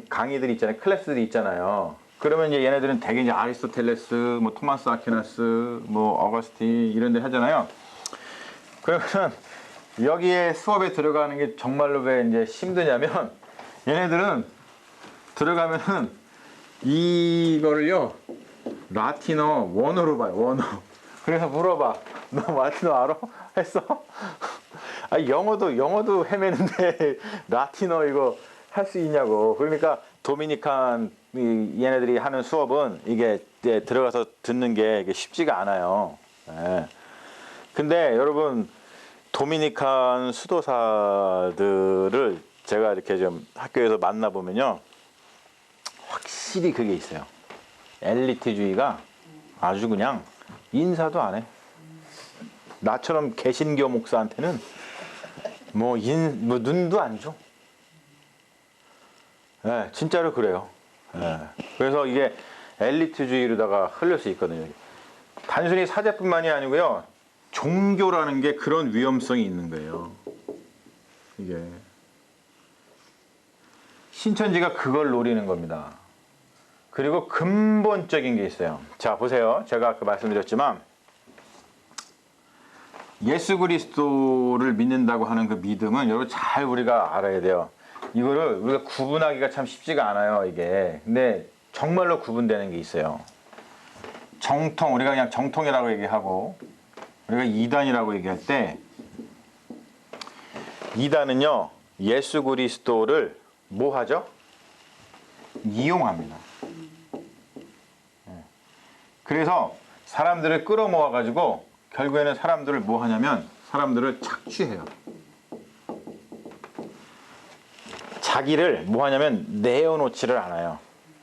강의들이 있잖아요. 클래스들이 있잖아요. 그러면 이제 얘네들은 되게 이제 아리스토텔레스, 뭐 토마스 아퀴나스, 뭐 어거스틴 이런 데 하잖아요. 그러면 여기에 수업에 들어가는 게 정말로 왜 이제 힘드냐면 얘네들은 들어가면은 이거를요 라틴어 원어로 봐요. 원어. 그래서 물어봐. 너 라틴어 알아? 했어? 영어도 헤매는데 라틴어 이거 할 수 있냐고. 그러니까 도미니칸 얘네들이 하는 수업은 이게 들어가서 듣는 게 쉽지가 않아요. 예. 근데 여러분 도미니칸 수도사들을 제가 이렇게 좀 학교에서 만나보면요 확실히 그게 있어요. 엘리트주의가 아주 그냥 인사도 안 해. 나처럼 개신교 목사한테는 뭐 눈도 안 줘. 네, 진짜로 그래요. 네. 그래서 이게 엘리트주의로다가 흘릴 수 있거든요. 단순히 사제뿐만이 아니고요. 종교라는 게 그런 위험성이 있는 거예요. 이게 신천지가 그걸 노리는 겁니다. 그리고 근본적인 게 있어요. 자, 보세요. 제가 아까 말씀드렸지만 예수 그리스도를 믿는다고 하는 그 믿음은 여러분 잘 우리가 알아야 돼요. 이거를 우리가 구분하기가 참 쉽지가 않아요, 이게. 근데 정말로 구분되는 게 있어요. 정통, 우리가 그냥 정통이라고 얘기하고 우리가 이단이라고 얘기할 때 이단은요 예수 그리스도를 뭐 하죠? 이용합니다. 그래서 사람들을 끌어모아 가지고 결국에는 사람들을 뭐 하냐면 사람들을 착취해요. 자기를 뭐 하냐면 내어놓지를 않아요.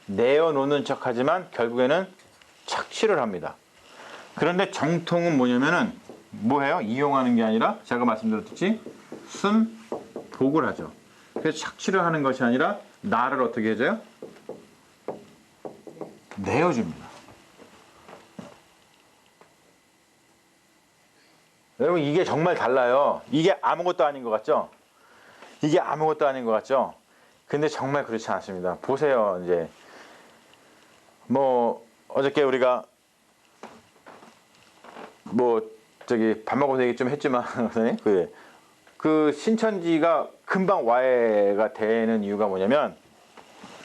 내어놓는 척하지만 결국에는 착취를 합니다. 그런데 정통은 뭐냐면은 뭐해요? 이용하는 게 아니라 제가 말씀드렸듯이 순복을 하죠. 그래서 착취를 하는 것이 아니라 나를 어떻게 해줘요? 내어줍니다. 여러분 이게 정말 달라요. 이게 아무것도 아닌 것 같죠? 이게 아무것도 아닌 것 같죠? 근데 정말 그렇지 않습니다. 보세요. 이제 뭐 어저께 우리가 뭐 저기 밥 먹어서 얘기 좀 했지만 그 신천지가 금방 와해가 되는 이유가 뭐냐면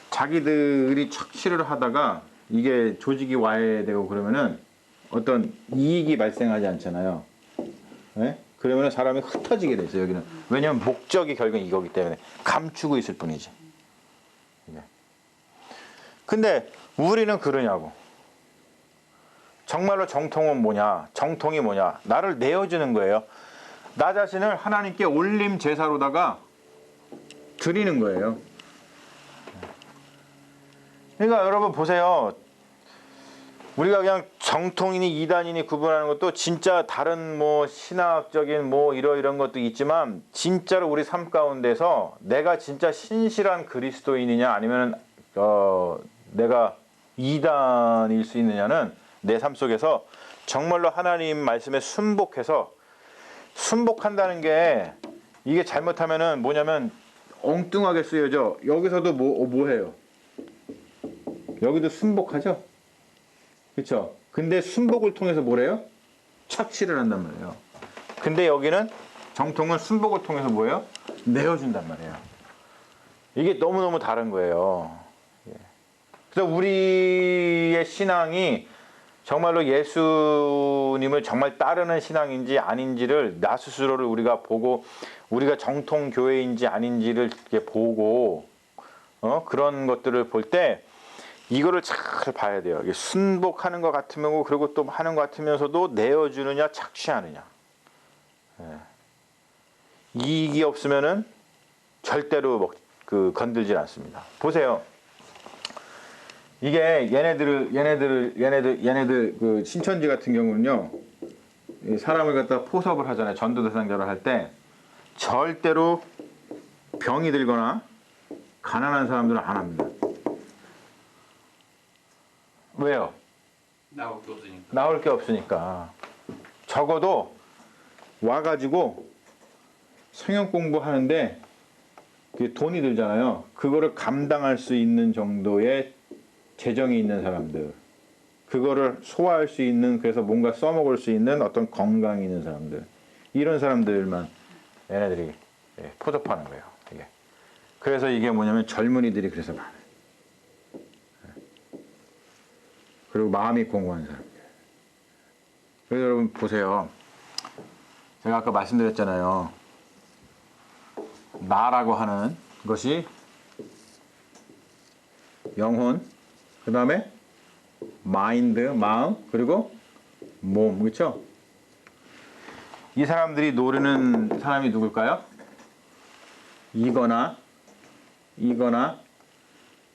자기들이 착취를 하다가 이게 조직이 와해되고 그러면은 어떤 이익이 발생하지 않잖아요. 네? 그러면 사람이 흩어지게 되죠. 여기는 왜냐하면 목적이 결국은 이거기 때문에 감추고 있을 뿐이지. 이게. 근데 우리는 그러냐고. 정말로 정통은 뭐냐? 정통이 뭐냐? 나를 내어주는 거예요. 나 자신을 하나님께 올림 제사로다가 드리는 거예요. 그러니까 여러분 보세요. 우리가 그냥 정통이니 이단이니 구분하는 것도 진짜 다른 뭐 신학적인 뭐 이런 것도 있지만 진짜로 우리 삶 가운데서 내가 진짜 신실한 그리스도인이냐 아니면 내가 이단일 수 있느냐는 내 삶 속에서 정말로 하나님 말씀에 순복한다는 게 이게 잘못하면은 뭐냐면 엉뚱하게 쓰여져. 여기서도 뭐 해요? 여기도 순복하죠? 그렇죠? 근데 순복을 통해서 뭐래요? 착취를 한단 말이에요. 근데 여기는 정통은 순복을 통해서 뭐예요? 내어준단 말이에요. 이게 너무너무 다른 거예요. 그래서 우리의 신앙이 정말로 예수님을 정말 따르는 신앙인지 아닌지를 나 스스로를 우리가 보고 우리가 정통 교회인지 아닌지를 이렇게 보고 그런 것들을 볼 때 이거를 잘 봐야 돼요. 이게 순복하는 것 같으면 그리고 또 하는 것 같으면서도 내어주느냐 착취하느냐. 이익이 없으면은 절대로 건들지 않습니다. 보세요. 이게 얘네들 그 신천지 같은 경우는요. 사람을 갖다 포섭을 하잖아요. 전도 대상자로 할 때 절대로 병이 들거나 가난한 사람들은 안 합니다. 왜요? 나올 게 없으니까. 적어도 와가지고 성경 공부하는데 돈이 들잖아요. 그거를 감당할 수 있는 정도의 재정이 있는 사람들, 그거를 소화할 수 있는, 그래서 뭔가 써먹을 수 있는 어떤 건강이 있는 사람들, 이런 사람들만 얘네들이 포섭하는 거예요. 이게. 그래서 이게 뭐냐면 젊은이들이 그래서 많아요. 그리고 마음이 공고한 사람들. 그래서 여러분 보세요. 제가 아까 말씀드렸잖아요. 나라고 하는 것이 영혼, 그 다음에 마인드, 마음, 그리고 몸, 그렇죠? 이 사람들이 노리는 사람이 누굴까요? 이거나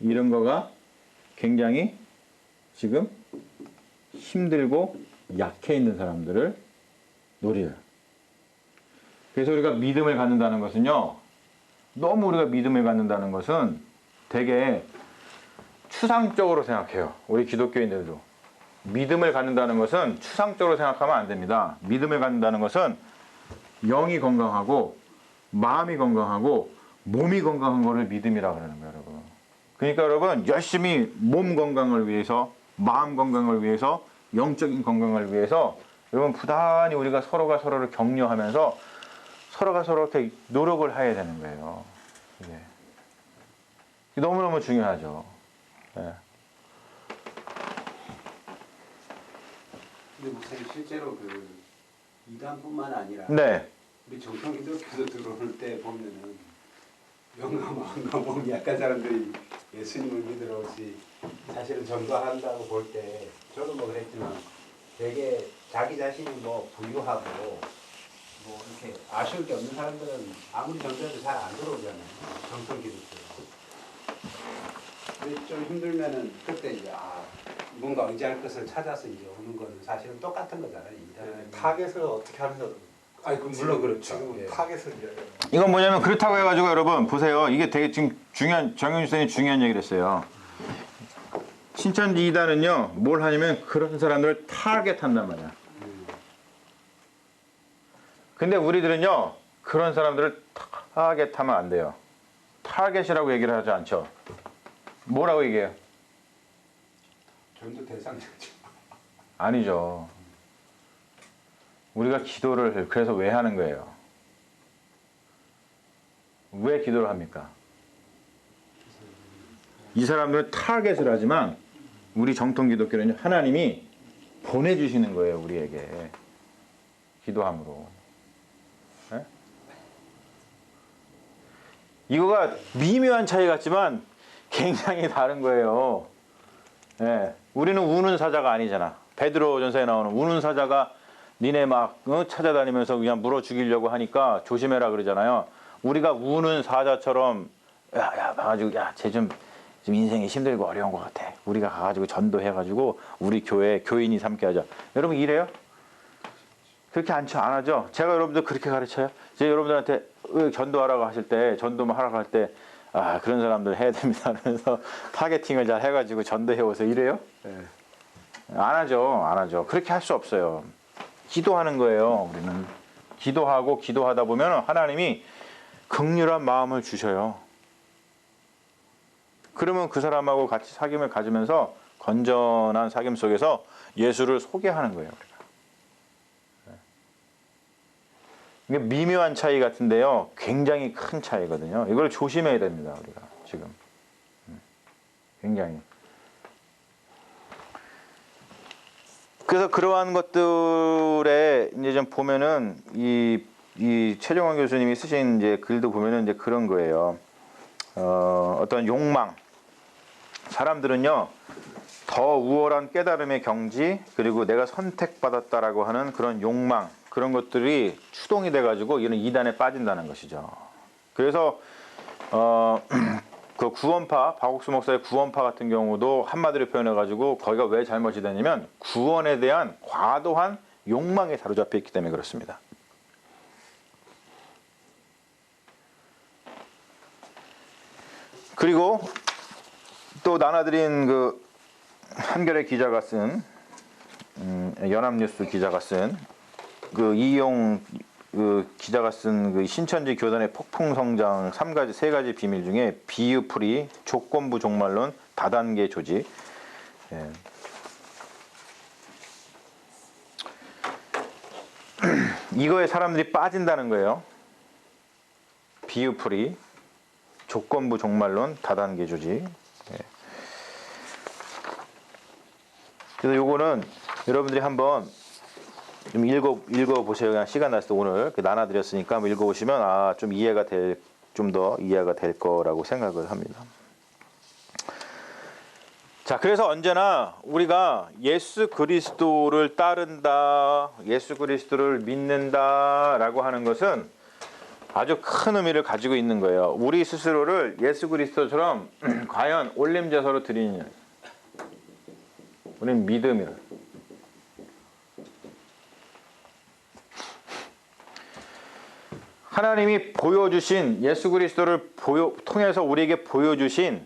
이런 거가 굉장히 지금 힘들고 약해 있는 사람들을 노려요. 그래서 우리가 믿음을 갖는다는 것은요, 너무 우리가 믿음을 갖는다는 것은 되게 추상적으로 생각해요. 우리 기독교인들도. 믿음을 갖는다는 것은 추상적으로 생각하면 안 됩니다. 믿음을 갖는다는 것은 영이 건강하고 마음이 건강하고 몸이 건강한 거를 믿음이라고 그러는 거예요, 여러분. 그러니까 여러분 열심히 몸 건강을 위해서, 마음 건강을 위해서, 영적인 건강을 위해서 여러분 부단히 우리가 서로가 서로를 격려하면서 서로가 서로 이렇게 노력을 해야 되는 거예요. 이게 너무너무 중요하죠. 네. 근데 목사님 실제로 그 이단뿐만 아니라 네. 우리 정통 기독교도 들어올 때 보면은 영과 마음과 몸이 약한 사람들이 예수님을 믿으러 오지 사실은 전도한다고 볼 때 저도 뭐 그랬지만 되게 자기 자신이 뭐 부유하고 뭐 이렇게 아쉬울 게 없는 사람들은 아무리 전도해도 잘 안 들어오잖아요. 정통 기독교. 근데 좀 힘들면은 그때 이제 뭔가 의지할 것을 찾아서 이제 오는 거는 사실은 똑같은 거잖아요. 타겟을 어떻게 하느냐. 아니 그 물론 그렇죠. 지금 예. 타겟을 이야기하는. 이건 뭐냐면 그렇다고 해가지고 여러분 보세요. 이게 되게 지금 중요한, 정윤주 선생님이 중요한 얘기를 했어요. 신천지 이단은요 뭘 하냐면 그런 사람들을 타겟한단 말이야. 근데 우리들은요, 그런 사람들을 타겟하면 안 돼요. 타겟이라고 얘기를 하지 않죠. 뭐라고 얘기해요? 전도 대상자죠. 아니죠. 우리가 기도를 그래서 왜 하는 거예요? 왜 기도를 합니까? 이 사람들은 타겟을 하지만 우리 정통 기독교는 하나님이 보내주시는 거예요, 우리에게. 기도함으로. 네? 이거가 미묘한 차이 같지만 굉장히 다른 거예요. 네. 우리는 우는 사자가 아니잖아. 베드로 전서에 나오는 우는 사자가 니네 막 찾아다니면서 그냥 물어 죽이려고 하니까 조심해라 그러잖아요. 우리가 우는 사자처럼 가가지고 쟤 좀 인생이 힘들고 어려운 것 같아. 우리가 가가지고 전도해가지고 우리 교회 교인이 삼게 하자. 여러분 이래요? 그렇게 안 하죠? 제가 여러분들 그렇게 가르쳐요? 제가 여러분들한테 전도하라고 하실 때, 전도만 하라고 할 때, 그런 사람들 해야 됩니다. 그래서 타겟팅을 잘 해가지고 전도해오세요. 이래요? 네. 안 하죠. 그렇게 할 수 없어요. 기도하는 거예요, 우리는. 기도하고 기도하다 보면 하나님이 긍휼한 마음을 주셔요. 그러면 그 사람하고 같이 사귐을 가지면서 건전한 사귐 속에서 예수를 소개하는 거예요, 우리가. 이게 미묘한 차이 같은데요, 굉장히 큰 차이거든요. 이걸 조심해야 됩니다, 우리가 지금. 굉장히. 그래서 그러한 것들에 이제 좀 보면은 이 최정원 교수님이 쓰신 이제 글도 보면은 이제 그런 거예요. 어떤 욕망. 사람들은요, 더 우월한 깨달음의 경지, 그리고 내가 선택받았다라고 하는 그런 욕망, 그런 것들이 추동이 돼가지고 이런 이단에 빠진다는 것이죠. 그래서 그 구원파, 박옥수 목사의 구원파 같은 경우도 한마디로 표현해가지고 거기가 왜 잘못이 되냐면 구원에 대한 과도한 욕망에 사로잡혀 있기 때문에 그렇습니다. 그리고 또 나눠드린 그 한겨레 기자가 쓴 연합뉴스 기자가 쓴 그 이용 그 기자가 쓴 그 신천지 교단의 폭풍 성장 세 가지 비밀 중에 비유풀이, 조건부 종말론, 다단계 조직. 예. 이거에 사람들이 빠진다는 거예요. 비유풀이, 조건부 종말론, 다단계 조직. 예. 그래서 요거는 여러분들이 한번 좀 읽어보세요. 그냥 시간 났을 때 오늘 나눠드렸으니까 한번 읽어보시면 좀 좀 더 이해가 될 거라고 생각을 합니다. 자, 그래서 언제나 우리가 예수 그리스도를 따른다, 예수 그리스도를 믿는다라고 하는 것은 아주 큰 의미를 가지고 있는 거예요. 우리 스스로를 예수 그리스도처럼 과연 올림제사로 드리느냐. 우리는 믿음을. 하나님이 보여주신 예수 그리스도를 통해서 우리에게 보여주신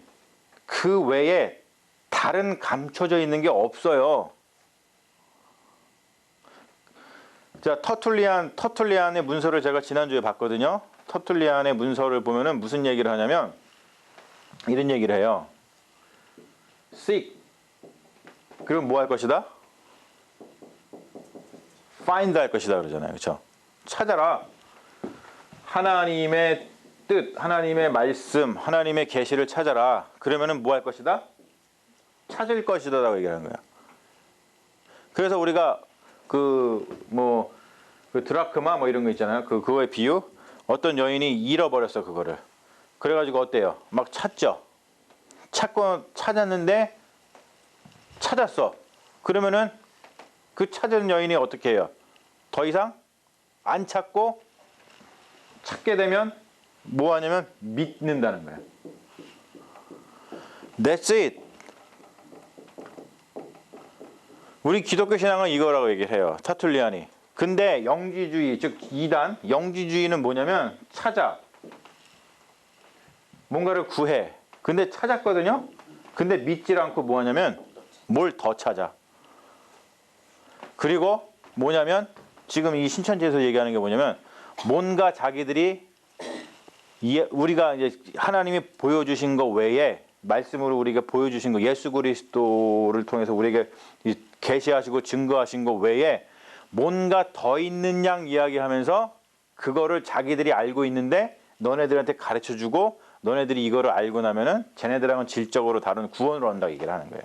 그 외에 다른 감춰져 있는 게 없어요. 자, 터툴리안의 문서를 제가 지난주에 봤거든요. 터툴리안의 문서를 보면은 무슨 얘기를 하냐면 이런 얘기를 해요. Seek. 그럼 뭐 할 것이다? Find 할 것이다 그러잖아요. 그렇죠? 찾아라. 하나님의 뜻, 하나님의 말씀, 하나님의 계시를 찾아라. 그러면은 뭐 할 것이다? 찾을 것이다라고 얘기하는 거야. 그래서 우리가 그 드라크마 이런 거 있잖아요. 그거의 비유. 어떤 여인이 잃어버렸어 그거를. 그래가지고 어때요? 막 찾죠. 찾았는데 찾았어. 그러면은 그 찾은 여인이 어떻게 해요? 더 이상 안 찾고 찾게 되면 뭐 하냐면 믿는다는 거예요. That's it. 우리 기독교 신앙은 이거라고 얘기를 해요. 터툴리안이. 근데 영지주의, 즉 이단, 영지주의는 뭐냐면 찾아. 뭔가를 구해. 근데 찾았거든요. 근데 믿질 않고 뭐 하냐면 뭘 더 찾아. 그리고 뭐냐면 지금 이 신천지에서 얘기하는 게 뭐냐면 뭔가 자기들이 우리가 이제 하나님이 보여주신 것 외에 말씀으로 우리가 보여주신 거 예수 그리스도를 통해서 우리에게 계시하시고 증거하신 것 외에 뭔가 더 있는 양 이야기하면서 그거를 자기들이 알고 있는데 너네들한테 가르쳐주고 너네들이 이거를 알고 나면은 쟤네들하고는 질적으로 다른 구원을 얻는다고 얘기를 하는 거예요.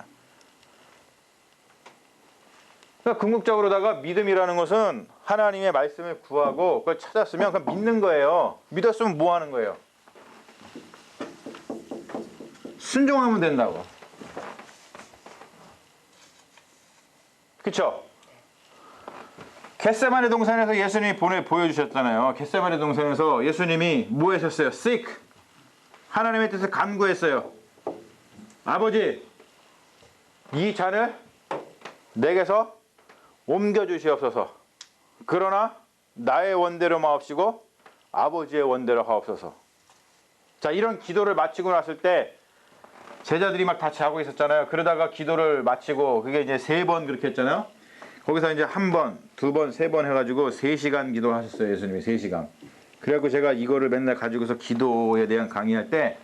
그러니까 궁극적으로다가 믿음이라는 것은 하나님의 말씀을 구하고 그걸 찾았으면 그냥 믿는 거예요. 믿었으면 뭐 하는 거예요? 순종하면 된다고. 그쵸? 겟세마네 동산에서 예수님이 보여주셨잖아요. 겟세마네 동산에서 예수님이 뭐 하셨어요? Seek. 하나님의 뜻을 간구했어요. 아버지, 이 잔을 내게서 옮겨주시옵소서. 그러나 나의 원대로 마옵시고 아버지의 원대로 하옵소서. 자, 이런 기도를 마치고 났을 때 제자들이 막 다 자고 있었잖아요. 그러다가 기도를 마치고 그게 이제 3번 그렇게 했잖아요. 거기서 이제 1번, 2번, 3번 해가지고 3시간 기도하셨어요. 예수님이 3시간. 그래갖고 제가 이거를 맨날 가지고서 기도에 대한 강의할 때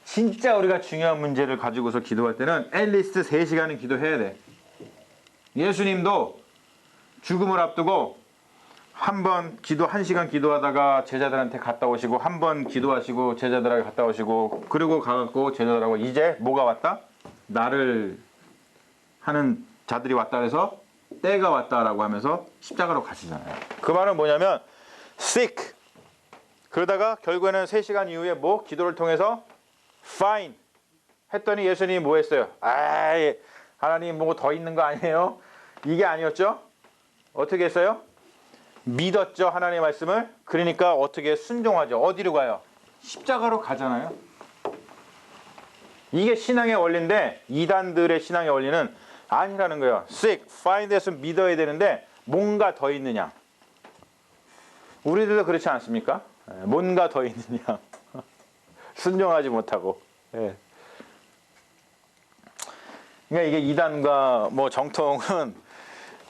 진짜 우리가 중요한 문제를 가지고서 기도할 때는 앨리스트 3시간은 기도해야 돼. 예수님도 죽음을 앞두고 한 번 기도 1시간 기도하다가 제자들한테 갔다 오시고 한 번 기도하시고 제자들에게 갔다 오시고 그리고 가갖고 제자들하고 이제 뭐가 왔다? 나를 하는 자들이 왔다 그래서 때가 왔다라고 하면서 십자가로 가시잖아요. 그 말은 뭐냐면 seek 그러다가 결국에는 3시간 이후에 뭐 기도를 통해서 find 했더니 예수님이 뭐 했어요? 아이 하나님 뭐 더 있는 거 아니에요? 이게 아니었죠? 어떻게 했어요? 믿었죠 하나님의 말씀을. 그러니까 어떻게 순종하죠? 어디로 가요? 십자가로 가잖아요. 이게 신앙의 원리인데 이단들의 신앙의 원리는 아니라는 거예요. seek, find에서 믿어야 되는데 뭔가 더 있느냐. 우리들도 그렇지 않습니까? 뭔가 더 있느냐. 순종하지 못하고. 예. 그러니까 이게 이단과 뭐 정통은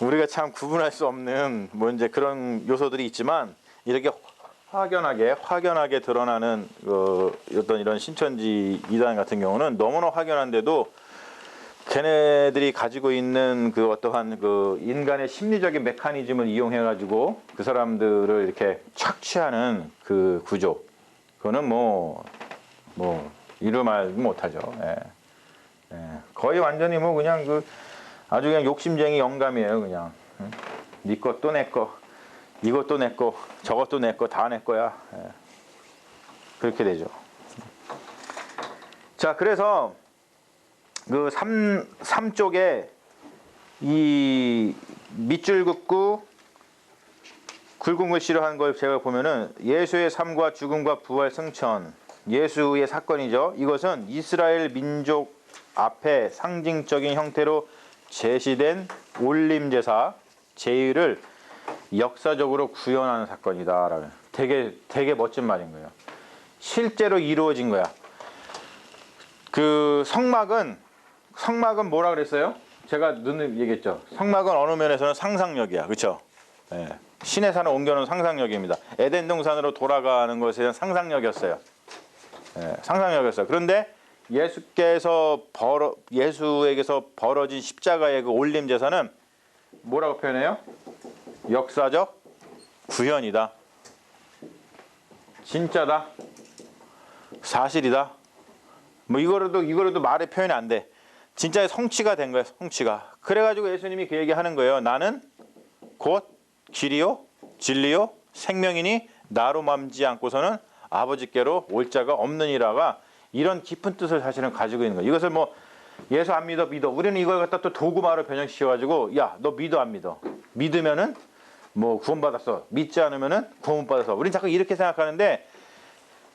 우리가 참 구분할 수 없는 뭐 이제 그런 요소들이 있지만 이렇게 확연하게 드러나는 어떤 이런 신천지 이단 같은 경우는 너무나 확연한데도 걔네들이 가지고 있는 그 어떠한 그 인간의 심리적인 메커니즘을 이용해 가지고 그 사람들을 이렇게 착취하는 그 구조 그거는 뭐 이루 말 못하죠. 예. 예. 거의 완전히 뭐 그냥 그 아주 그냥 욕심쟁이 영감이에요. 그냥 네 것도 내 거, 이것도 내 거, 저것도 내 거, 다 내 거야. 예. 그렇게 되죠. 자, 그래서 그 3쪽에 이 밑줄 긋고 굵은 글씨로 한 걸 제가 보면은 예수의 삶과 죽음과 부활 승천, 예수의 사건이죠. 이것은 이스라엘 민족 앞에 상징적인 형태로 제시된 올림제사 제의를 역사적으로 구현하는 사건이다. 되게 멋진 말인 거예요. 실제로 이루어진 거야. 그 성막은 뭐라 그랬어요? 제가 눈을 얘기했죠. 성막은 어느 면에서는 상상력이야. 그렇죠? 예. 신의 산을 옮겨놓은 상상력입니다. 에덴 동산으로 돌아가는 것에 대한 상상력이었어요. 예, 상상력이었어요. 그런데 예수에게서 벌어진 십자가의 그 올림 제사는 뭐라고 표현해요? 역사적 구현이다. 진짜다. 사실이다. 뭐 이거라도 말의 표현이 안 돼. 진짜 성취가 된 거예요. 성취가. 그래가지고 예수님이 그 얘기하는 거예요. 나는 곧 길이요 진리요 생명이니 나로 맘지 않고서는 아버지께로 올 자가 없느니라가 이런 깊은 뜻을 사실은 가지고 있는 거예요. 이것을 뭐 예수 안 믿어. 우리는 이걸 갖다 또 도구마로 변형시켜가지고 야 너 믿어 안 믿어? 믿으면은 뭐 구원받았어. 믿지 않으면은 구원 못 받았어. 우리는 자꾸 이렇게 생각하는데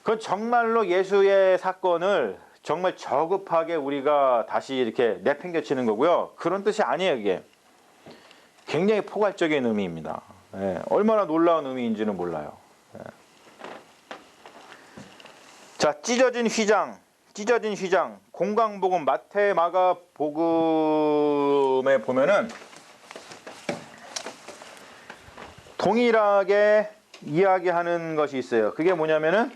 그건 정말로 예수의 사건을 정말 저급하게 우리가 다시 이렇게 내팽개치는 거고요. 그런 뜻이 아니에요. 이게 굉장히 포괄적인 의미입니다. 예, 얼마나 놀라운 의미인지는 몰라요. 예. 자, 찢어진 휘장, 공강복음, 마태, 마가 복음에 보면은 동일하게 이야기하는 것이 있어요. 그게 뭐냐면은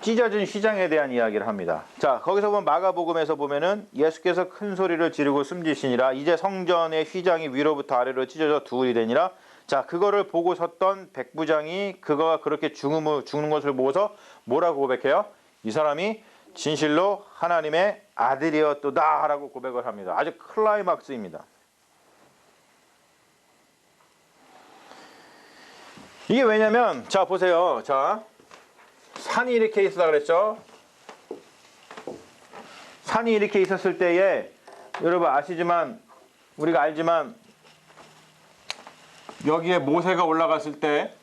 찢어진 휘장에 대한 이야기를 합니다. 자, 거기서 보면 마가복음에서 보면은 예수께서 큰 소리를 지르고 숨지시니라. 이제 성전의 휘장이 위로부터 아래로 찢어져 둘이 되니라. 자, 그거를 보고 섰던 백부장이 그거가 그렇게 죽는 것을 보고서 뭐라고 고백해요? 이 사람이 진실로 하나님의 아들이었도다 라고 고백을 합니다. 아주 클라이막스입니다. 이게 왜냐면, 자, 보세요. 자, 산이 이렇게 있었다 그랬죠? 산이 이렇게 있었을 때에, 여러분 아시지만, 우리가 알지만, 여기에 모세가 올라갔을 때,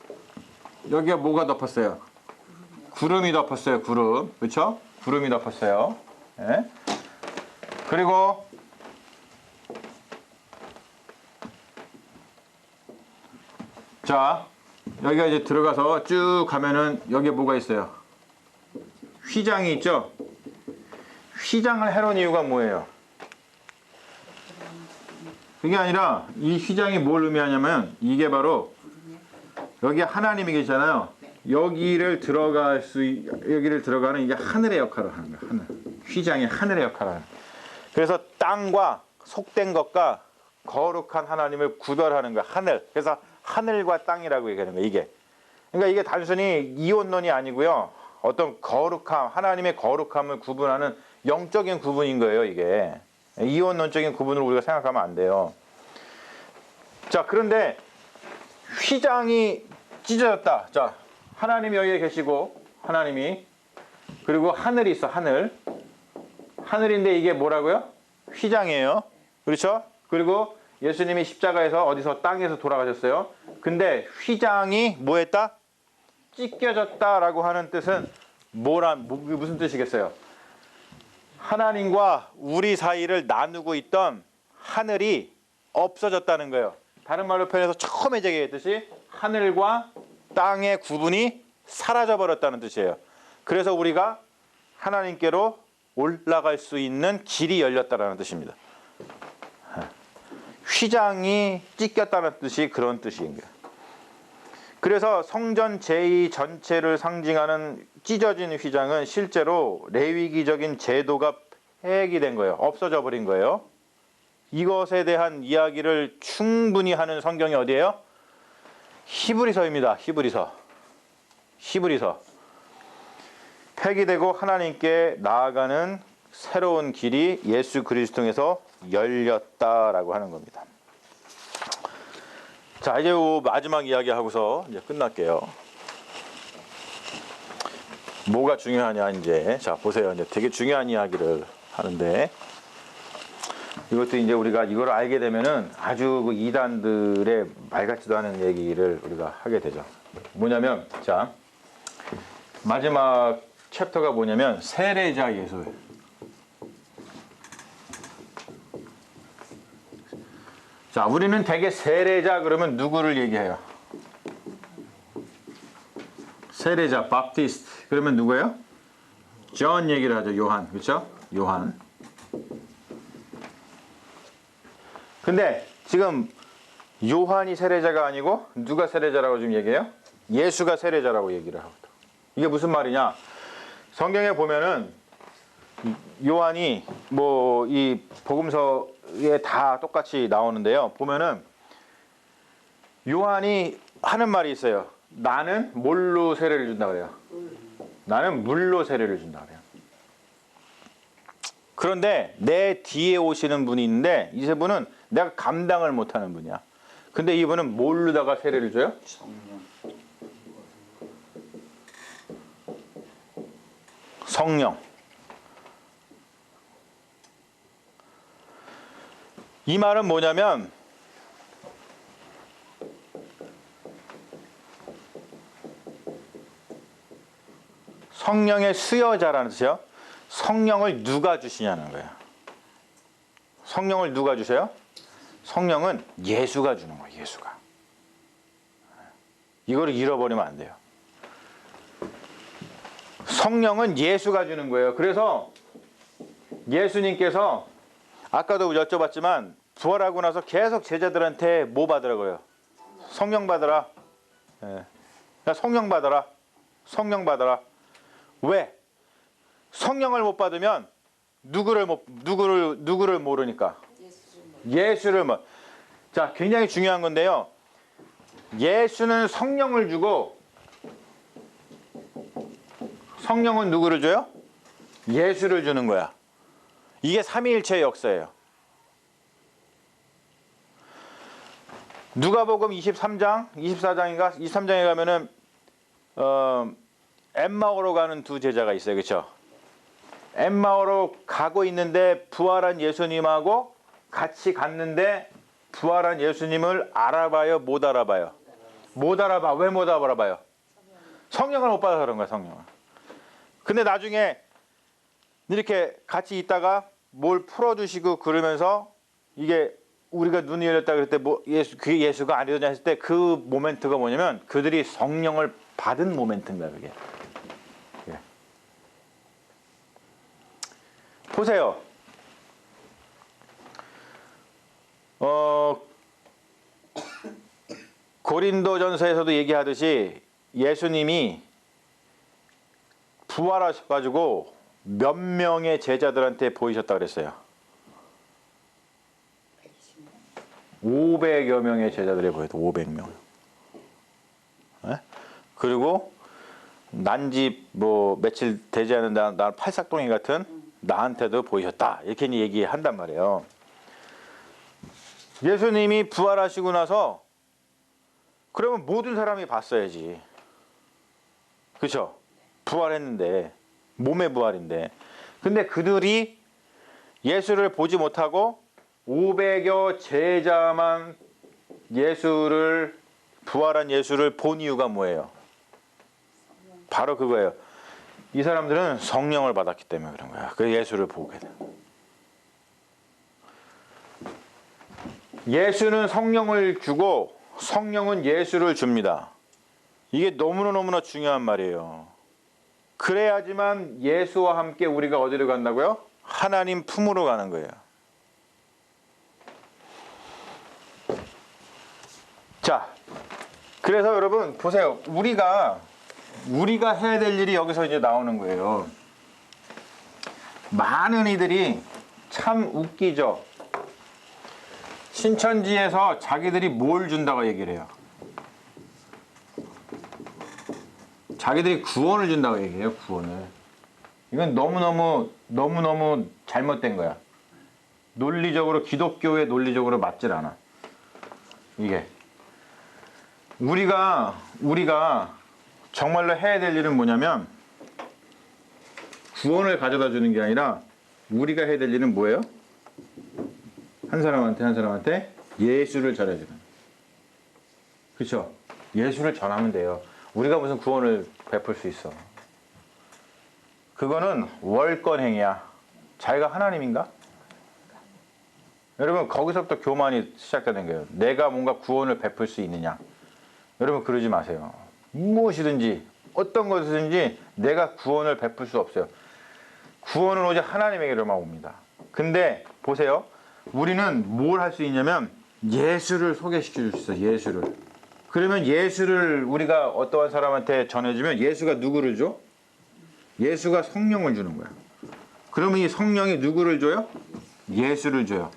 여기에 뭐가 덮었어요? 구름이 덮었어요, 구름. 그렇죠? 구름이 덮었어요. 예? 그리고, 자, 여기가 이제 들어가서 쭉 가면은 여기에 뭐가 있어요? 휘장이 있죠? 휘장을 해놓은 이유가 뭐예요? 그게 아니라 이 휘장이 뭘 의미하냐면 이게 바로 여기 하나님이 계시잖아요. 여기를 들어가는 이게 하늘의 역할을 하는 거예요. 하늘. 휘장이 하늘의 역할을 하는 거예요. 그래서 땅과 속된 것과 거룩한 하나님을 구별하는 거예요. 하늘. 그래서 하늘과 땅이라고 얘기하는 거예요. 이게. 그러니까 이게 단순히 이혼론이 아니고요. 어떤 거룩함, 하나님의 거룩함을 구분하는 영적인 구분인 거예요. 이게. 이혼론적인 구분을 우리가 생각하면 안 돼요. 자, 그런데 휘장이 찢어졌다. 자, 하나님이 여기에 계시고 하나님이 그리고 하늘이 있어. 하늘인데 이게 뭐라고요? 휘장이에요. 그렇죠? 그리고 예수님이 십자가에서 어디서 땅에서 돌아가셨어요. 근데 휘장이 뭐 했다? 찢겨졌다라고 하는 뜻은 무슨 뜻이겠어요? 하나님과 우리 사이를 나누고 있던 하늘이 없어졌다는 거예요. 다른 말로 표현해서 처음에 제가 얘기했듯이 하늘과 땅의 구분이 사라져 버렸다는 뜻이에요. 그래서 우리가 하나님께로 올라갈 수 있는 길이 열렸다는 뜻입니다. 휘장이 찢겼다는 뜻이 그런 뜻인 거예요. 그래서 성전 제2 전체를 상징하는 찢어진 휘장은 실제로 레위기적인 제도가 폐기된 거예요. 없어져 버린 거예요. 이것에 대한 이야기를 충분히 하는 성경이 어디예요? 히브리서입니다. 히브리서. 폐기되고 하나님께 나아가는 새로운 길이 예수 그리스도 통해서 열렸다라고 하는 겁니다. 자, 이제 마지막 이야기 하고서 이제 끝날게요. 뭐가 중요하냐 이제. 자, 보세요. 이제 되게 중요한 이야기를 하는데 이것도 이제 우리가 이걸 알게 되면은 아주 그 이단들의 말 같지도 않은 얘기를 우리가 하게 되죠. 뭐냐면, 자, 마지막 챕터가 뭐냐면 세례자 예수예요. 자, 우리는 대개 세례자 그러면 누구를 얘기해요? 세례자, 바프티스트. 그러면 누구예요? 존 얘기를 하죠. 요한. 그렇죠? 요한. 근데 지금 요한이 세례자가 아니고 누가 세례자라고 지금 얘기해요? 예수가 세례자라고 얘기를 하거든. 이게 무슨 말이냐? 성경에 보면은 요한이 뭐 이 복음서에 다 똑같이 나오는데요. 보면은 요한이 하는 말이 있어요. 나는 뭘로 세례를 준다 그래요? 나는 물로 세례를 준다 그래요. 그런데 내 뒤에 오시는 분이 있는데 이 세 분은 내가 감당을 못하는 분이야. 근데 이분은 뭘로다가 세례를 줘요? 성령. 이 말은 뭐냐면 성령의 수여자라는 뜻이에요. 성령을 누가 주시냐는 거예요. 성령을 누가 주세요? 성령은 예수가 주는 거예요. 예수가. 이거를 잃어버리면 안 돼요. 성령은 예수가 주는 거예요. 그래서 예수님께서 아까도 여쭤봤지만 부활하고 나서 계속 제자들한테 뭐 받으라고요? 성령 받으라. 야, 성령 받아라. 성령 받아라. 왜? 성령을 못 받으면 누구를 모르니까. 예수를 뭐. 자, 굉장히 중요한 건데요. 예수는 성령을 주고 성령은 누구를 줘요? 예수를 주는 거야. 이게 삼위일체의 역사예요. 누가복음 23장, 24장인가? 23장에 가면은 엠마오로 가는 두 제자가 있어요. 그렇죠? 엠마오로 가고 있는데 부활한 예수님하고 같이 갔는데 부활한 예수님을 알아봐요? 못 알아봐요? 못 알아봐. 왜 못 알아봐요? 성령을 못 받아서 그런 거야. 성령을. 근데 나중에 이렇게 같이 있다가 뭘 풀어주시고 그러면서 이게 우리가 눈이 열렸다 그럴 때 뭐 그게 예수가 아니더냐 했을 때 그 모멘트가 뭐냐면 그들이 성령을 받은 모멘트인가 그게. 예. 보세요. 고린도전서에서도 얘기하듯이 예수님이 부활하셔가지고 몇 명의 제자들한테 보이셨다 그랬어요. 500여 명의 제자들이 보여도 500명. 네? 그리고 난지 뭐 며칠 되지 않은 나 팔싹동이 같은 나한테도 보이셨다. 이렇게 얘기한단 말이에요. 예수님이 부활하시고 나서 그러면 모든 사람이 봤어야지. 그렇죠? 부활했는데 몸의 부활인데 근데 그들이 예수를 보지 못하고 500여 제자만 예수를 부활한 예수를 본 이유가 뭐예요? 바로 그거예요. 이 사람들은 성령을 받았기 때문에 그런 거야. 그 예수를 보게 돼. 예수는 성령을 주고 성령은 예수를 줍니다. 이게 너무나 중요한 말이에요. 그래야지만 예수와 함께 우리가 어디로 간다고요? 하나님 품으로 가는 거예요. 자, 그래서 여러분 보세요. 우리가 해야 될 일이 여기서 이제 나오는 거예요. 많은 이들이 참 웃기죠. 신천지에서 자기들이 뭘 준다고 얘기를 해요. 자기들이 구원을 준다고 얘기해요. 구원을. 이건 너무너무 잘못된 거야. 논리적으로 기독교의 논리적으로 맞질 않아. 이게 우리가 정말로 해야 될 일은 뭐냐면 구원을 가져다 주는 게 아니라 우리가 해야 될 일은 뭐예요? 한 사람한테 예수를 전해주는. 그렇죠? 예수를 전하면 돼요. 우리가 무슨 구원을 베풀 수 있어. 그거는 월권행위야. 자기가 하나님인가? 여러분 거기서부터 교만이 시작되는 거예요. 내가 뭔가 구원을 베풀 수 있느냐. 여러분 그러지 마세요. 무엇이든지 어떤 것이든지 내가 구원을 베풀 수 없어요. 구원은 오직 하나님에게로만 옵니다. 근데 보세요. 우리는 뭘 할 수 있냐면 예수를 소개시켜 줄 수 있어요. 예수를. 그러면 예수를 우리가 어떠한 사람한테 전해주면 예수가 누구를 줘? 예수가 성령을 주는 거야. 그러면 이 성령이 누구를 줘요? 예수를 줘요.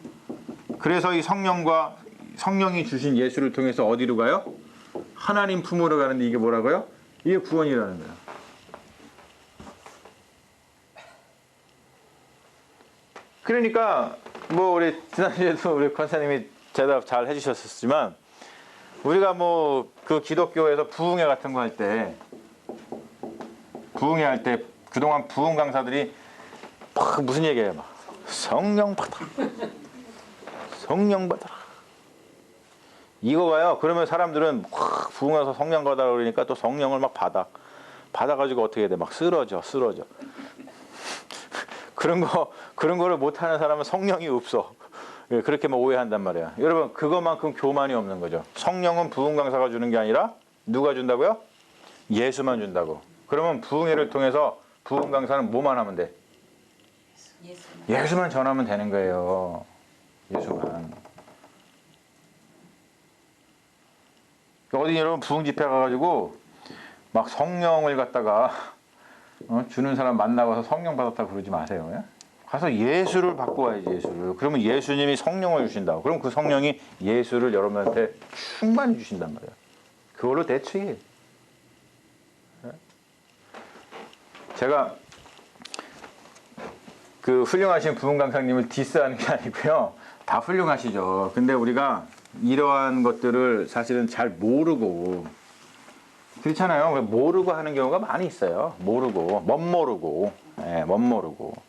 그래서 이 성령이 주신 예수를 통해서 어디로 가요? 하나님 품으로 가는데 이게 뭐라고요? 이게 구원이라는 거야. 그러니까 뭐 우리 지난주에도 우리 권사님이 대답 잘 해주셨었지만 우리가 뭐 그 기독교에서 부흥회 같은 거 할 때 그동안 부흥 강사들이 막 무슨 얘기해요? 막 성령 받아라. 성령 받아라. 이거가요. 그러면 사람들은 확 부흥해서 성령 받아라 그러니까 또 성령을 막 받아가지고 어떻게 해야 돼? 막 쓰러져. 그런 거를 못하는 사람은 성령이 없어. 그렇게 막 오해한단 말이야. 여러분 그것만큼 교만이 없는 거죠. 성령은 부흥 강사가 주는 게 아니라 누가 준다고요? 예수만 준다고. 그러면 부흥회를 통해서 부흥 강사는 뭐만 하면 돼? 예수만 전하면 되는 거예요. 예수만. 어디 여러분 부흥 집회 가가지고 막 성령을 갖다가 주는 사람 만나봐서 성령 받았다 그러지 마세요. 예? 가서 예수를 받고 와야지, 예수를. 그러면 예수님이 성령을 주신다고. 그럼 그 성령이 예수를 여러분한테 충만히 주신단 말이에요. 그걸로 대충이. 제가 그 훌륭하신 부흥 강사님을 디스하는 게 아니고요. 다 훌륭하시죠. 근데 우리가 이러한 것들을 사실은 잘 모르고 그렇잖아요. 모르고 하는 경우가 많이 있어요. 모르고, 멋모르고, 멋모르고.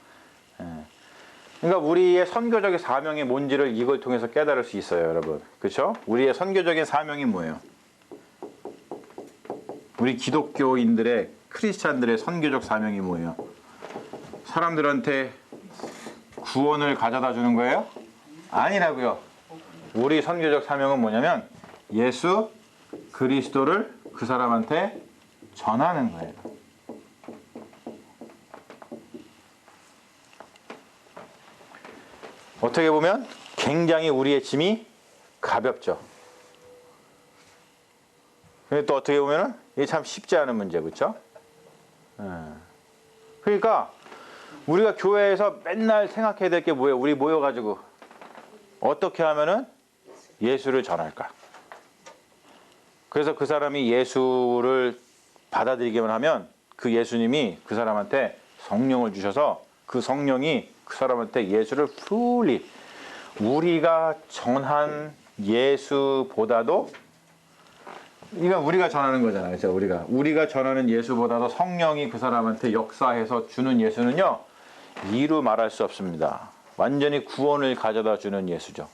그러니까 우리의 선교적인 사명이 뭔지를 이걸 통해서 깨달을 수 있어요, 여러분. 그렇죠? 우리의 선교적인 사명이 뭐예요? 우리 기독교인들의 크리스찬들의 선교적 사명이 뭐예요? 사람들한테 구원을 가져다 주는 거예요? 아니라고요. 우리 선교적 사명은 뭐냐면 예수 그리스도를 그 사람한테 전하는 거예요. 어떻게 보면 굉장히 우리의 짐이 가볍죠. 근데 또 어떻게 보면 이게 참 쉽지 않은 문제, 그렇죠? 그러니까 우리가 교회에서 맨날 생각해야 될 게 뭐예요? 우리 모여가지고 어떻게 하면은 예수를 전할까? 그래서 그 사람이 예수를 받아들이기만 하면 그 예수님이 그 사람한테 성령을 주셔서 그 성령이 그 사람한테 예수를 fully 우리가 전한 예수보다도 이건 우리가 전하는 거잖아요. 그렇죠? 우리가 전하는 예수보다도 성령이 그 사람한테 역사해서 주는 예수는요. 이루 말할 수 없습니다. 완전히 구원을 가져다 주는 예수죠.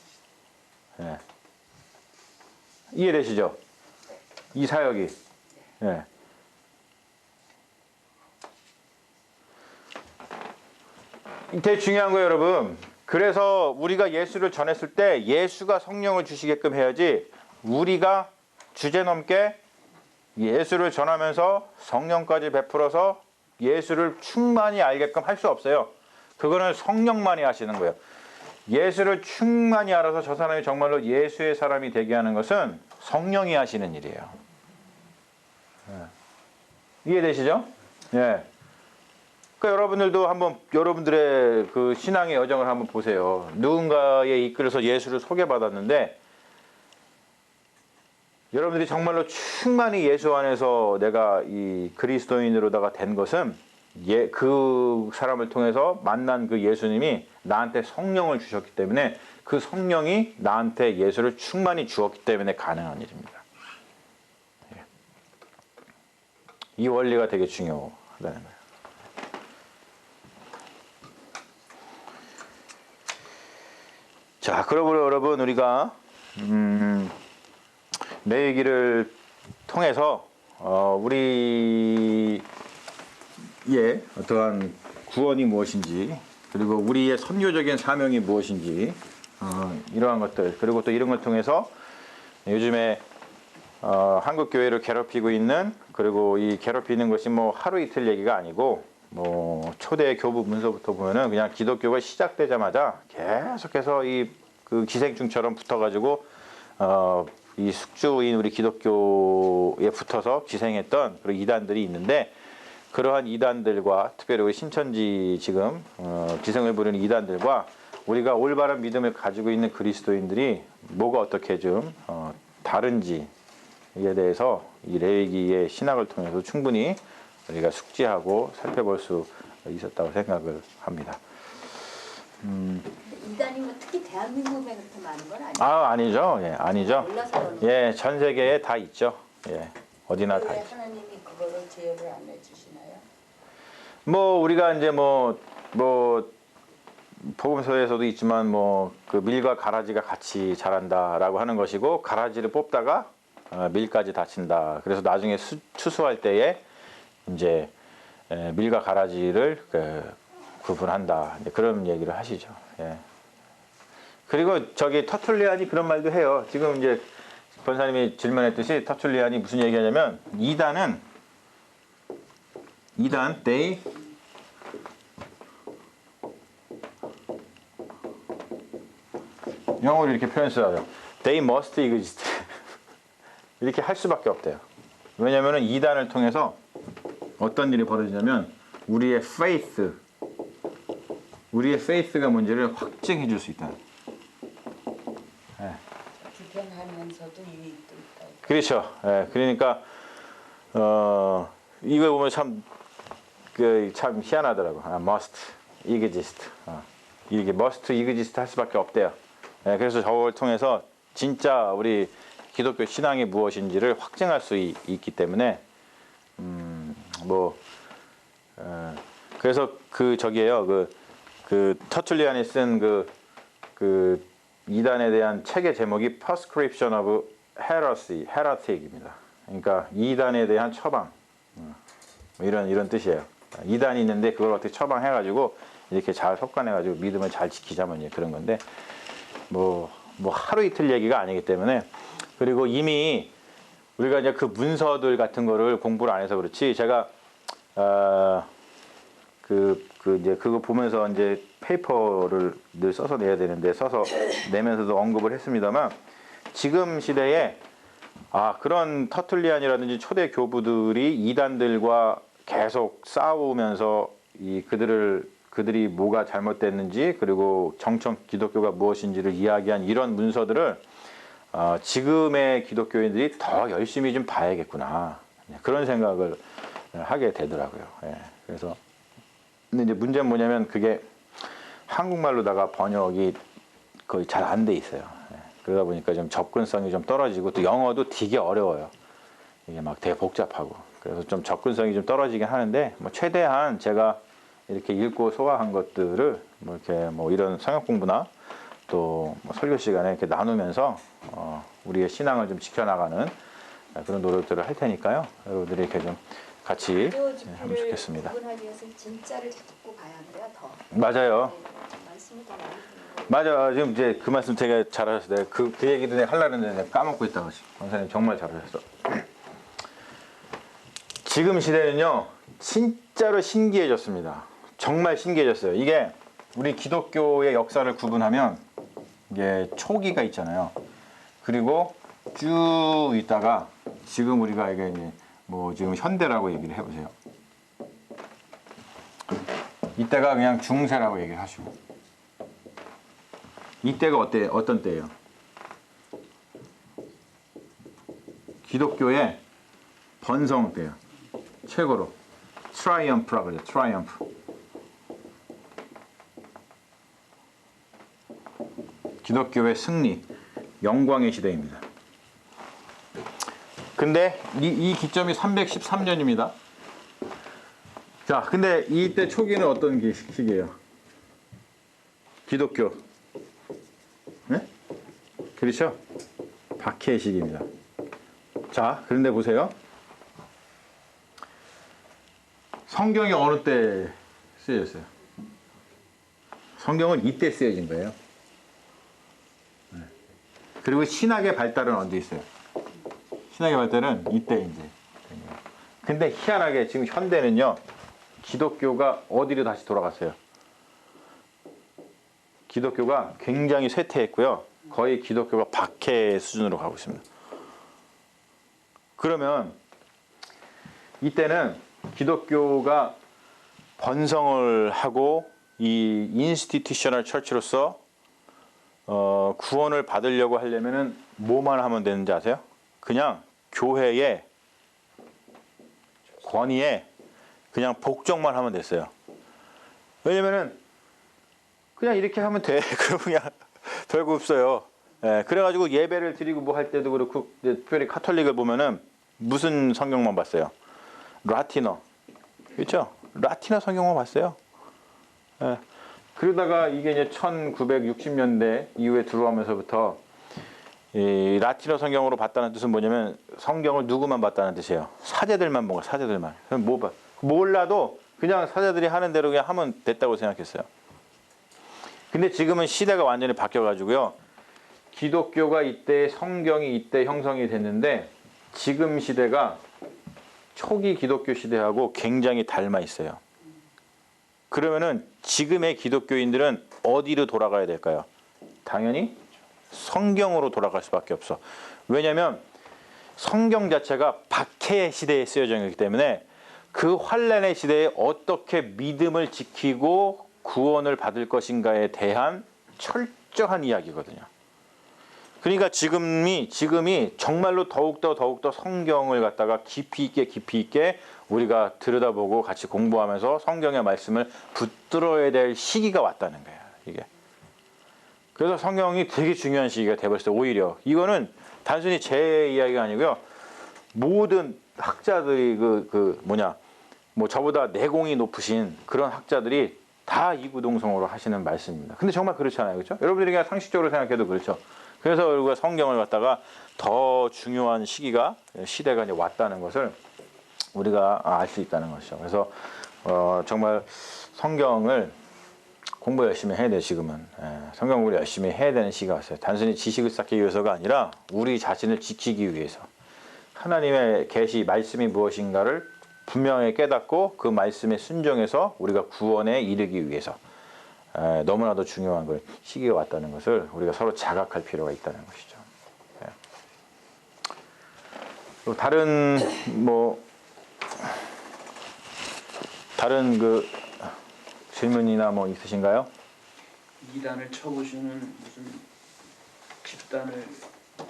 예. 이해되시죠? 이 사역이. 예. 되게 중요한 거예요, 여러분. 그래서 우리가 예수를 전했을 때 예수가 성령을 주시게끔 해야지 우리가 주제넘게 예수를 전하면서 성령까지 베풀어서 예수를 충만히 알게끔 할 수 없어요. 그거는 성령만이 하시는 거예요. 예수를 충만히 알아서 저 사람이 정말로 예수의 사람이 되게 하는 것은 성령이 하시는 일이에요. 이해되시죠? 예. 그러니까 여러분들도 한번 여러분들의 그 신앙의 여정을 한번 보세요. 누군가에 이끌어서 예수를 소개받았는데 여러분들이 정말로 충만히 예수 안에서 내가 이 그리스도인으로다가 된 것은 그 사람을 통해서 만난 그 예수님이 나한테 성령을 주셨기 때문에 그 성령이 나한테 예수를 충만히 주었기 때문에 가능한 일입니다. 이 원리가 되게 중요하다는 거예요. 자, 그러므로 여러분 우리가 내 얘기를 통해서 우리의 어떠한 구원이 무엇인지 그리고 우리의 선교적인 사명이 무엇인지 이러한 것들 그리고 또 이런 걸 통해서 요즘에 한국 교회를 괴롭히고 있는 그리고 이 괴롭히는 것이 뭐 하루 이틀 얘기가 아니고 뭐 초대 교부 문서부터 보면은 그냥 기독교가 시작되자마자 계속해서 이 그 기생충처럼 붙어가지고 이 숙주인 우리 기독교에 붙어서 기생했던 그런 이단들이 있는데 그러한 이단들과 특별히 우리 신천지 지금 기생을 부리는 이단들과 우리가 올바른 믿음을 가지고 있는 그리스도인들이 뭐가 어떻게 좀 다른지에 대해서 이 레위기의 신학을 통해서 충분히 우리가 숙지하고 살펴볼 수 있었다고 생각을 합니다. 이단이 뭐 특히 대한민국에 그렇게 많은 건 아니에요? 아니죠. 예, 아니죠. 예, 전 세계에 다 있죠. 예, 어디나 다 왜 있죠. 하나님이 그거를 제어를 안 해주시나요? 뭐 우리가 이제 뭐 복음서에서도 있지만 뭐 그 밀과 가라지가 같이 자란다라고 하는 것이고 가라지를 뽑다가 밀까지 다친다. 그래서 나중에 추수할 때에 이제 밀과 가라지를 구분한다. 그런 얘기를 하시죠. 예. 그리고 저기 터툴리안이 그런 말도 해요. 지금 이제 권사님이 질문했듯이 터툴리안이 무슨 얘기하냐면 이단 they 영어로 이렇게 표현했어요. They must exist. 이렇게 할 수밖에 없대요. 왜냐하면 이단을 통해서 어떤 일이 벌어지냐면 우리의 faith가 뭔지를 확증해 줄 수 있다. 불편하면서도 유익도 있다. 그렇죠. 예, 그러니까 이걸 보면 참 희한하더라고. must exist. 이게 must exist 할 수밖에 없대요. 예, 그래서 저걸 통해서 진짜 우리 기독교 신앙이 무엇인지를 확증할 수 있기 때문에 그래서 그 터툴리안이 쓴 그 이단에 대한 책의 제목이 Proscription of Heresy입니다. 그러니까 이단에 대한 처방. 이런 뜻이에요. 이단이 있는데 그걸 어떻게 처방해가지고 이렇게 잘 섭관해가지고 믿음을 잘 지키자면 이제 그런 건데 뭐 하루 이틀 얘기가 아니기 때문에 그리고 이미 우리가 이제 그 문서들 같은 거를 공부를 안 해서 그렇지 제가 이제 그거 보면서 이제 페이퍼를 늘 써서 내야 되는데 써서 내면서도 언급을 했습니다만 지금 시대에 그런 터툴리안이라든지 초대 교부들이 이단들과 계속 싸우면서 그들이 뭐가 잘못됐는지 그리고 정청 기독교가 무엇인지를 이야기한 이런 문서들을 지금의 기독교인들이 더 열심히 좀 봐야겠구나 그런 생각을 하게 되더라고요. 예, 그래서 근데 이제 문제는 뭐냐면 그게 한국말로다가 번역이 거의 잘 안 돼 있어요. 예, 그러다 보니까 좀 접근성이 좀 떨어지고 또 영어도 되게 어려워요. 이게 막 되게 복잡하고 그래서 좀 접근성이 좀 떨어지긴 하는데 뭐 최대한 제가 이렇게 읽고 소화한 것들을 이런 성역 공부나 또 설교 시간에 이렇게 나누면서 우리의 신앙을 좀 지켜나가는 그런 노력들을 할 테니까요. 여러분들이 이렇게 좀 같이 하면 좋겠습니다. 구분하기 위해서 진짜를 찾고 가야 돼요. 더. 맞아요. 네, 말씀이 더 많이 드는 맞아. 지금 이제 그 말씀 되게 잘하셨어요. 내가 그 얘기를 내가 하려고 했는데 내가 까먹고 있다가 권사님 정말 잘하셨어. 지금 시대는요. 진짜로 신기해졌습니다. 정말 신기해졌어요. 이게 우리 기독교의 역사를 구분하면 이게 초기가 있잖아요. 그리고 쭉 있다가 지금 우리가 이게 이제 지금 현대라고 얘기를 해보세요. 이때가 그냥 중세라고 얘기를 하시고 이때가 어떤 때예요? 기독교의 번성 때예요. 최고로 트라이엄프라고 그래요. 트라이엄프. 기독교의 승리, 영광의 시대입니다. 근데 이 기점이 313년입니다. 자, 근데 이때 초기는 어떤 시기예요? 기독교. 네? 그렇죠? 박해의 시기입니다. 자, 그런데 보세요. 성경이 어느 때 쓰여졌어요? 성경은 이때 쓰여진 거예요. 그리고 신학의 발달은 언제 있어요? 신학의 발달은 이때 이제. 근데 희한하게 지금 현대는요, 기독교가 어디로 다시 돌아갔어요? 기독교가 굉장히 쇠퇴했고요. 거의 기독교가 박해 수준으로 가고 있습니다. 그러면 이때는 기독교가 번성을 하고 이 인스티튜셔널 처치로서 구원을 받으려고 하려면은 뭐만 하면 되는지 아세요? 그냥 교회의 권위에 그냥 복종만 하면 됐어요. 왜냐면은 그냥 이렇게 하면 돼. 그럼 그냥 별거 없어요. 예, 그래가지고 예배를 드리고 뭐 할 때도 그렇고 특별히 카톨릭을 보면은 무슨 성경만 봤어요? 라틴어. 그렇죠? 라틴어 성경만 봤어요. 예. 그러다가 이게 이제 1960년대 이후에 들어오면서부터 이 라틴어 성경으로 봤다는 뜻은 뭐냐면 성경을 누구만 봤다는 뜻이에요. 사제들만 본 거예요. 사제들만. 그럼 뭐 봐? 몰라도 그냥 사제들이 하는 대로 그냥 하면 됐다고 생각했어요. 근데 지금은 시대가 완전히 바뀌어가지고요. 기독교가 이때 성경이 이때 형성이 됐는데 지금 시대가 초기 기독교 시대하고 굉장히 닮아 있어요. 그러면은 지금의 기독교인들은 어디로 돌아가야 될까요? 당연히 성경으로 돌아갈 수밖에 없어. 왜냐하면 성경 자체가 박해의 시대에 쓰여져 있기 때문에 그 환란의 시대에 어떻게 믿음을 지키고 구원을 받을 것인가에 대한 철저한 이야기거든요. 그러니까 지금이 정말로 더욱더 성경을 갖다가 깊이 있게 우리가 들여다보고 같이 공부하면서 성경의 말씀을 붙들어야 될 시기가 왔다는 거예요. 이게. 그래서 성경이 되게 중요한 시기가 돼버렸어요. 오히려 이거는 단순히 제 이야기가 아니고요. 모든 학자들이 뭐 저보다 내공이 높으신 그런 학자들이 다 이구동성으로 하시는 말씀입니다. 근데 정말 그렇잖아요. 그렇죠? 여러분들이 그냥 상식적으로 생각해도 그렇죠. 그래서 우리가 성경을 갖다가 더 중요한 시대가 이제 왔다는 것을 우리가 알 수 있다는 것이죠. 그래서 정말 성경을 공부 열심히 해야 돼요. 지금은 성경 공부를 열심히 해야 되는 시기가 왔어요. 단순히 지식을 쌓기 위해서가 아니라 우리 자신을 지키기 위해서 하나님의 계시 말씀이 무엇인가를 분명히 깨닫고 그 말씀에 순종해서 우리가 구원에 이르기 위해서 너무나도 중요한 시기가 왔다는 것을 우리가 서로 자각할 필요가 있다는 것이죠. 또 다른 질문이나 뭐 있으신가요? 이단을 쳐부수는 무슨 집단을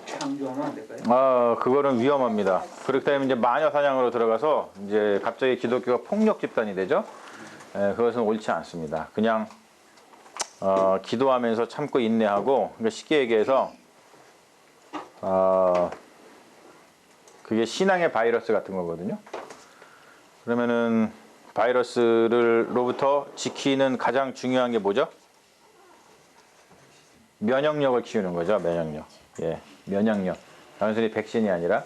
창조하면 안 될까요? 그거는 위험합니다. 그렇기 때문에 이제 마녀 사냥으로 들어가서 이제 갑자기 기독교가 폭력 집단이 되죠. 그것은 옳지 않습니다. 그냥 기도하면서 참고 인내하고, 그러니까 쉽게 얘기해서 그게 신앙의 바이러스 같은 거거든요. 그러면은 바이러스로부터 지키는 가장 중요한 게 뭐죠? 면역력을 키우는 거죠. 면역력. 예, 면역력. 단순히 백신이 아니라.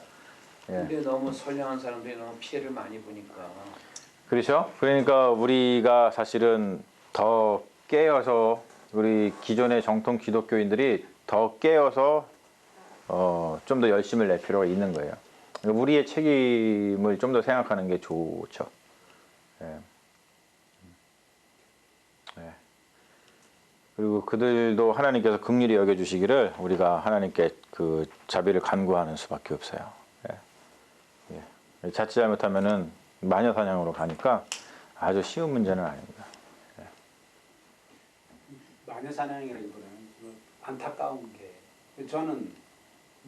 예. 근데 너무 선량한 사람들이 너무 피해를 많이 보니까. 그렇죠. 그러니까 우리가 사실은 더 깨어서, 우리 기존의 정통 기독교인들이 더 깨어서 좀 더 열심을 낼 필요가 있는 거예요. 그러니까 우리의 책임을 좀 더 생각하는 게 좋죠. 예. 예. 그리고 그들도 하나님께서 긍휼히 여겨주시기를 우리가 하나님께 그 자비를 간구하는 수밖에 없어요. 예. 예. 자칫 잘못하면은 마녀 사냥으로 가니까 아주 쉬운 문제는 아닙니다. 예. 마녀 사냥이라기보다는 안타까운 게, 저는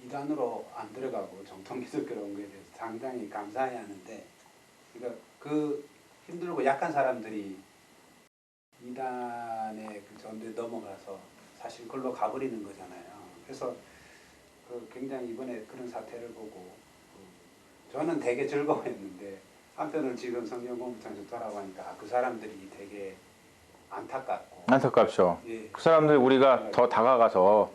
이단으로 안 들어가고 정통 기독교로 온 거에 대해서 상당히 감사해야 하는데, 그러니까 그 힘들고 약한 사람들이 이단의 그 전도에 넘어가서 사실 그걸로 가버리는 거잖아요. 그래서 굉장히 이번에 그런 사태를 보고 저는 되게 즐거워했는데, 한편으로 지금 성경 공부장에서 돌아보니까 그 사람들이 되게 안타깝죠. 예. 그 사람들 우리가 더 다가가서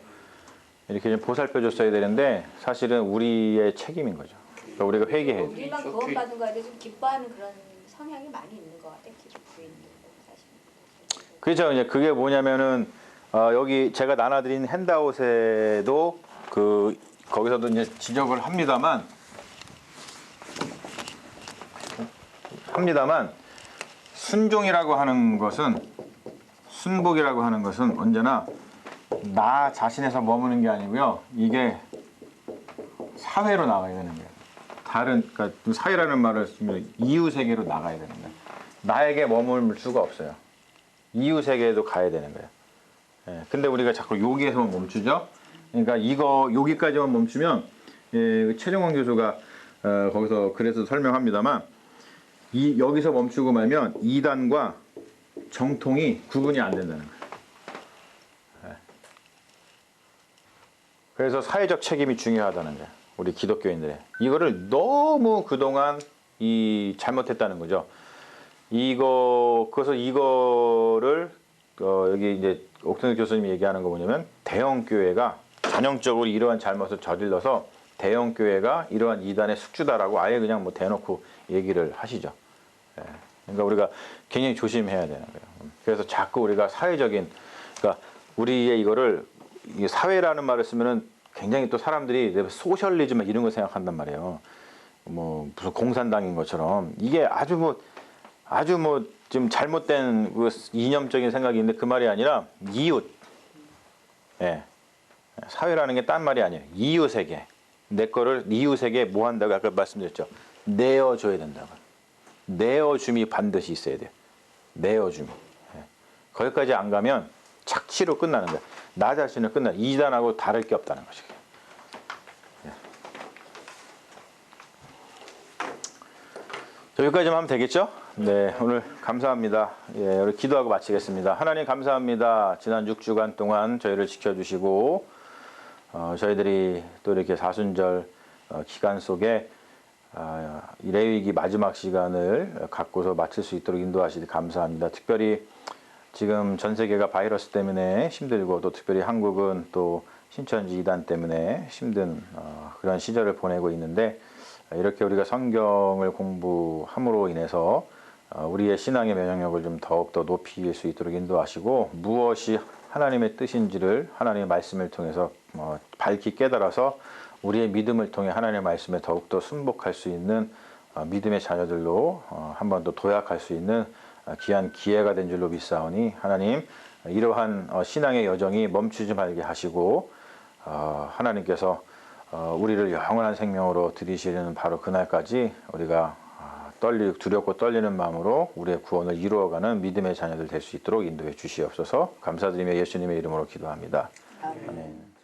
이렇게 좀 보살펴줬어야 되는데 사실은 우리의 책임인 거죠. 그러니까 우리가 회개해. 우리만 구원받은 거에 대해서 좀 기뻐하는 그런 성향이 많이 있는 것 같아요. 기독교인들 사실. 그렇죠. 이제 그게 뭐냐면은 여기 제가 나눠드린 핸드아웃에도 거기서도 이제 지적을 합니다만 순종이라고 하는 것은, 순복이라고 하는 것은 언제나 나 자신에서 머무는 게 아니고요. 이게 사회로 나가야 되는 거예요. 그러니까 사회라는 말을 쓰면 이웃에게로 나가야 되는 거예요. 나에게 머물 수가 없어요. 이웃에게도 가야 되는 거예요. 예, 근데 우리가 자꾸 여기에서만 멈추죠. 그러니까 여기까지만 멈추면, 최종원 교수가 거기서 그래서 설명합니다만, 여기서 멈추고 말면 이단과 정통이 구분이 안 된다는 거예요. 예. 그래서 사회적 책임이 중요하다는 거예요. 우리 기독교인들의. 이거를 너무 그동안 잘못했다는 거죠. 그래서 이거를 여기 이제 옥순일 교수님이 얘기하는 거 뭐냐면, 대형교회가 전형적으로 이러한 잘못을 저질러서 대형교회가 이러한 이단의 숙주다라고 아예 그냥 뭐 대놓고 얘기를 하시죠. 예. 그러니까 우리가 굉장히 조심해야 되는 거예요. 그래서 자꾸 우리가 사회적인, 그러니까 우리의 이거를 사회라는 말을 쓰면은 굉장히 또 사람들이 소셜리즘 이런 거 생각한단 말이에요. 뭐 무슨 공산당인 것처럼. 이게 아주 좀 잘못된 이념적인 생각이 있는데, 그 말이 아니라 이웃. 예. 사회라는 게 딴 말이 아니에요. 이웃에게. 내 거를 이웃에게 뭐 한다고 아까 말씀드렸죠. 내어줘야 된다고. 내어줌이 반드시 있어야 돼요. 내어줌이. 예. 거기까지 안 가면 착취로 끝나는 거야. 나 자신을 끝나는 이단하고 다를 게 없다는 것이에요. 예. 자, 여기까지만 하면 되겠죠? 네, 오늘 감사합니다. 예, 우리 기도하고 마치겠습니다. 하나님 감사합니다. 지난 6주간 동안 저희를 지켜주시고 저희들이 또 이렇게 사순절 기간 속에 이 레위기 마지막 시간을 갖고서 마칠 수 있도록 인도하시니 감사합니다. 특별히 지금 전 세계가 바이러스 때문에 힘들고 또 특별히 한국은 또 신천지 이단 때문에 힘든 그런 시절을 보내고 있는데 이렇게 우리가 성경을 공부함으로 인해서 우리의 신앙의 면역력을 좀 더욱더 높일 수 있도록 인도하시고 무엇이 하나님의 뜻인지를 하나님의 말씀을 통해서 밝히 깨달아서 우리의 믿음을 통해 하나님의 말씀에 더욱더 순복할 수 있는 믿음의 자녀들로 한 번 더 도약할 수 있는 귀한 기회가 된 줄로 믿사오니 하나님 이러한 신앙의 여정이 멈추지 말게 하시고 하나님께서 우리를 영원한 생명으로 들이시는 바로 그날까지 우리가 두렵고 떨리는 마음으로 우리의 구원을 이루어가는 믿음의 자녀들 될 수 있도록 인도해 주시옵소서. 감사드리며 예수님의 이름으로 기도합니다. 아멘.